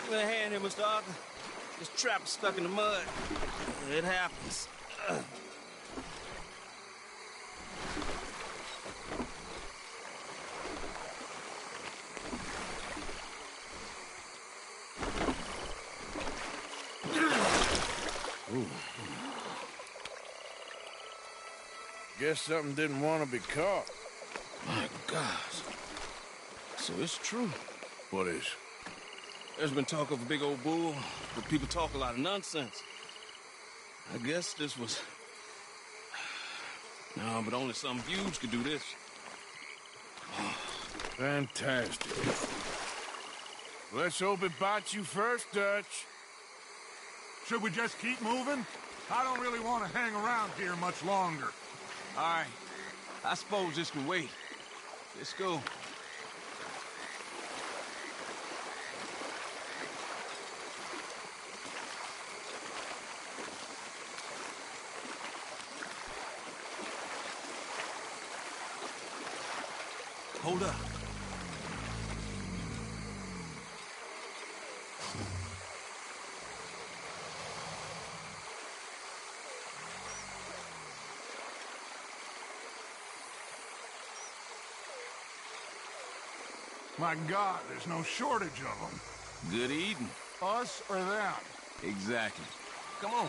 Give me a hand here, Mr. Arthur. This trap is stuck in the mud. It happens. Ooh. Guess something didn't want to be caught. My gosh. So it's true. What is? There's been talk of a big old bull, but people talk a lot of nonsense. I guess this was... No, but only something huge could do this. Fantastic. Let's hope it bites you first, Dutch. Should we just keep moving? I don't really want to hang around here much longer. All right. I suppose this can wait. Let's go. Hold up. My God, there's no shortage of them. Good eating. Us or them? Exactly. Come on.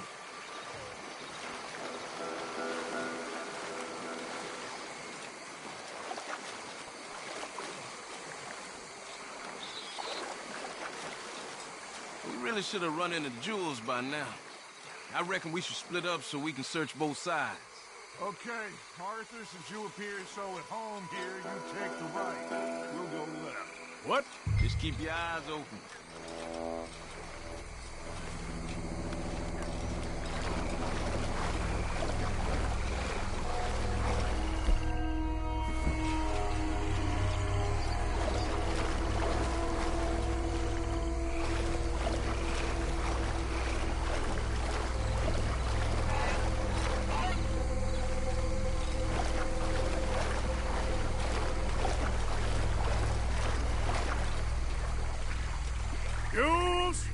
We really should have run into Jules by now. I reckon we should split up so we can search both sides. Okay, Arthur, since you appear so at home here, you take the right. We'll go left. What? Just keep your eyes open. Jules!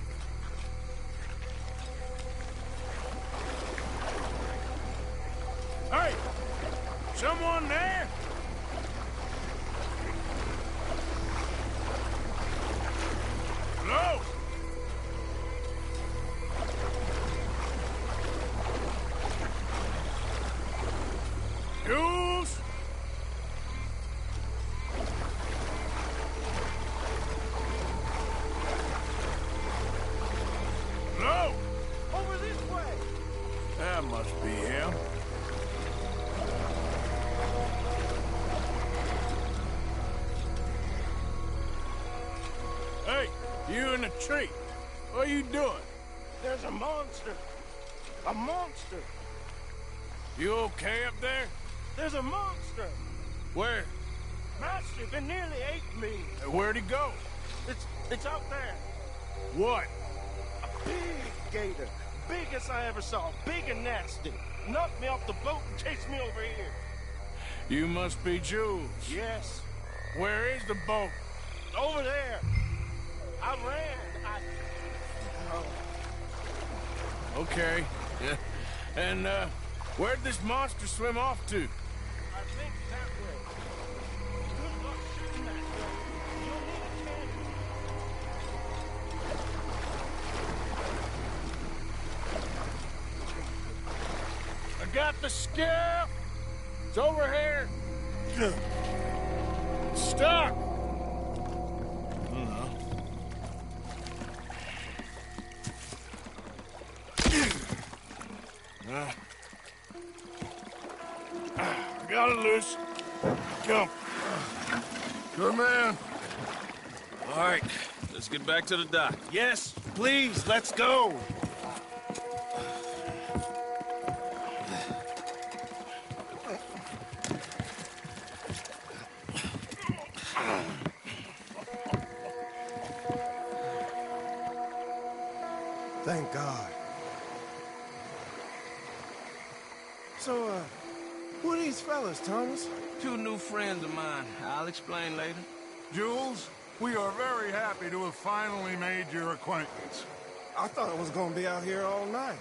You in the tree. What are you doing? There's a monster. A monster. You okay up there? There's a monster. Where? Master, it nearly ate me. Where'd he go? It's out there. What? A big gator. Biggest I ever saw. Big and nasty. Knocked me off the boat and chased me over here. You must be Jules. Yes. Where is the boat? Over there. I ran. Okay. Yeah. And, where'd this monster swim off to? I think that way. Good luck shooting that way. You'll need a cannon. I got the skiff. It's over here. Stuck. Got it loose. Come. Good man. All right, let's get back to the dock. Yes, please, let's go. Thank God. So, who are these fellas, Thomas? Two new friends of mine. I'll explain later. Jules, we are very happy to have finally made your acquaintance. I thought I was gonna be out here all night.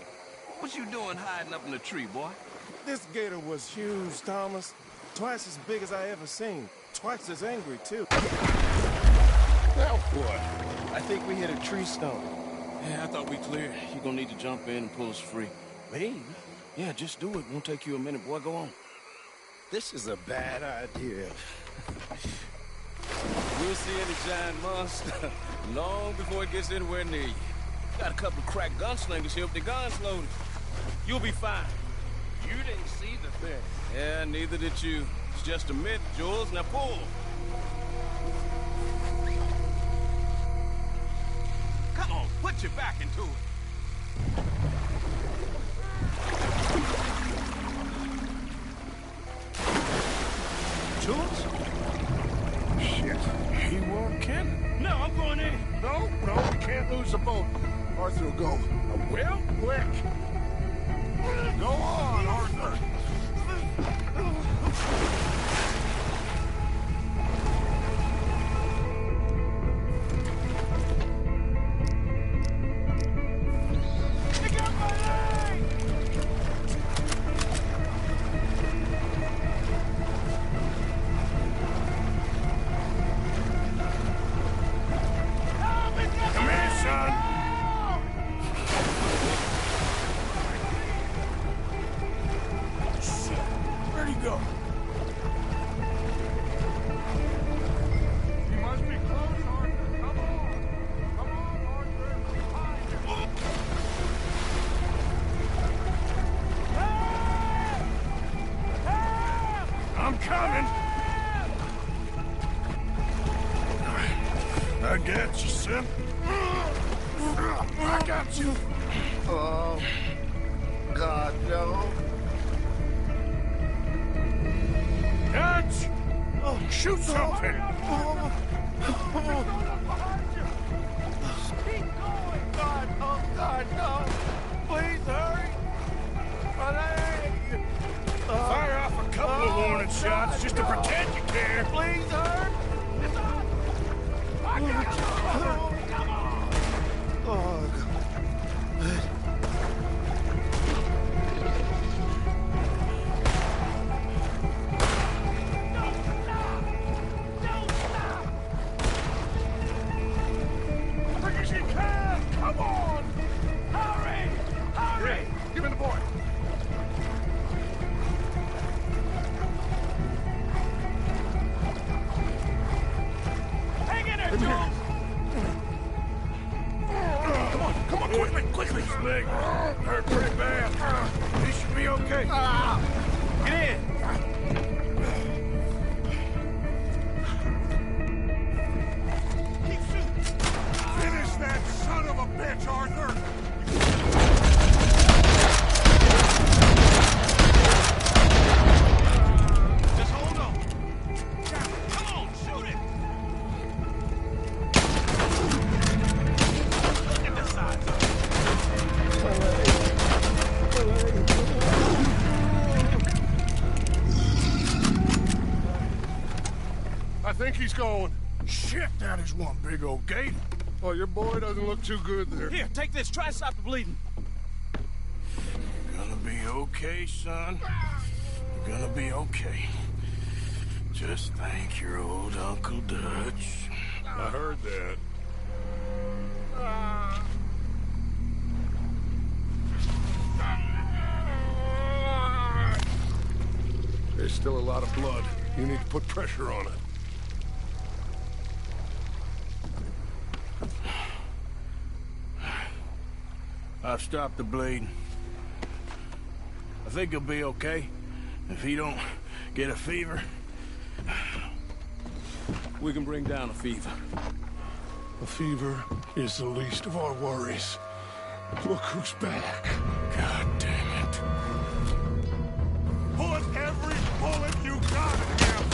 What you doing hiding up in the tree, boy? This gator was huge, Thomas. Twice as big as I ever seen. Twice as angry, too. Now what? I think we hit a tree stump. Yeah, I thought we cleared. You're gonna need to jump in and pull us free. Me? Yeah, just do it. Won't take you a minute, boy. Go on. This is a bad idea. We'll see any giant monster long before it gets anywhere near you. Got a couple of crack gunslingers here with their guns loaded. You'll be fine. You didn't see the thing. Yeah, neither did you. It's just a myth, Jules. Now pull. Come on, put your back into it. Jules? Shit. He won't, Ken? No, I'm going in. No, we can't lose the boat. Arthur will go. Well, quick. Go on, Arthur. I got you, son. I got you. Oh, God, no. Dutch! Shoot something! Keep going! God, oh God, no! Please hurry! My leg! Fire off a couple of warning shots just to pretend you care. Please hurry! It's on! I got you! Come on! Oh, God. Come on! Hurry! Hurry! Give me the boy. Hang in there, Jules! Come on, quickly, quickly! His leg hurt pretty bad. He should be okay. Get in! Keep shooting. Finish he's going. Shit, that is one big old gate. Oh, your boy doesn't look too good there. Here, take this. Try and stop the bleeding. You're gonna be okay, son. You're gonna be okay. Just thank your old Uncle Dutch. I heard that. There's still a lot of blood. You need to put pressure on it. I've stopped the bleeding. I think he'll be okay if he don't get a fever. We can bring down a fever. A fever is the least of our worries. Look who's back. God damn it. Put every bullet you got in him!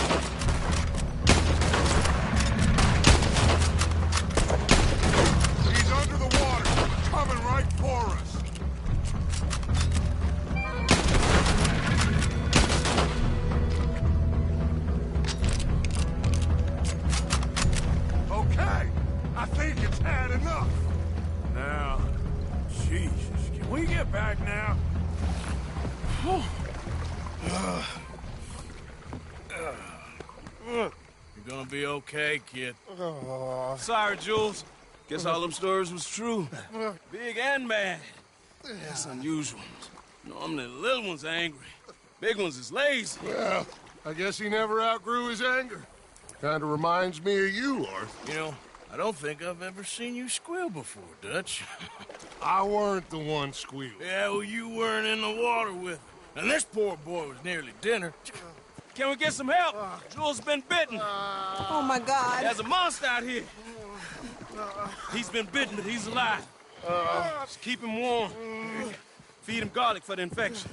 He's under the water, coming right for us. Okay, I think it's had enough. Now, Jesus, can we get back now? You're gonna be okay, kid. Sorry, Jules. Guess all them stories was true. Big and bad. That's unusual. Normally the little ones are angry. Big ones is lazy. Well, I guess he never outgrew his anger. Kinda reminds me of you, Arthur. You know, I don't think I've ever seen you squeal before, Dutch. I weren't the one squealing. Yeah, well, you weren't in the water with him. And this poor boy was nearly dinner. Can we get some help? Jules been bitten. Oh, my God. There's a monster out here. He's been bitten, but he's alive. Just keep him warm. Feed him garlic for the infection.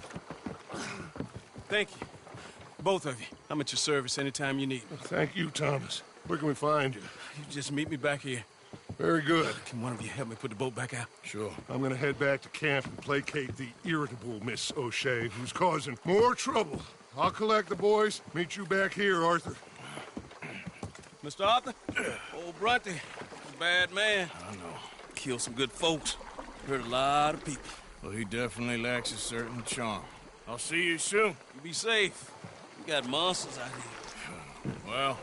Thank you. Both of you. I'm at your service anytime you need me. Thank you, Thomas. Where can we find you? You just meet me back here. Very good. Can one of you help me put the boat back out? Sure. I'm gonna head back to camp and placate the irritable Miss O'Shea, who's causing more trouble. I'll collect the boys. Meet you back here, Arthur. Mr. Arthur? Old Brunty. A bad man. I know. Killed some good folks. Hurt a lot of people. Well, he definitely lacks a certain charm. I'll see you soon. You be safe. We got monsters out here. Well...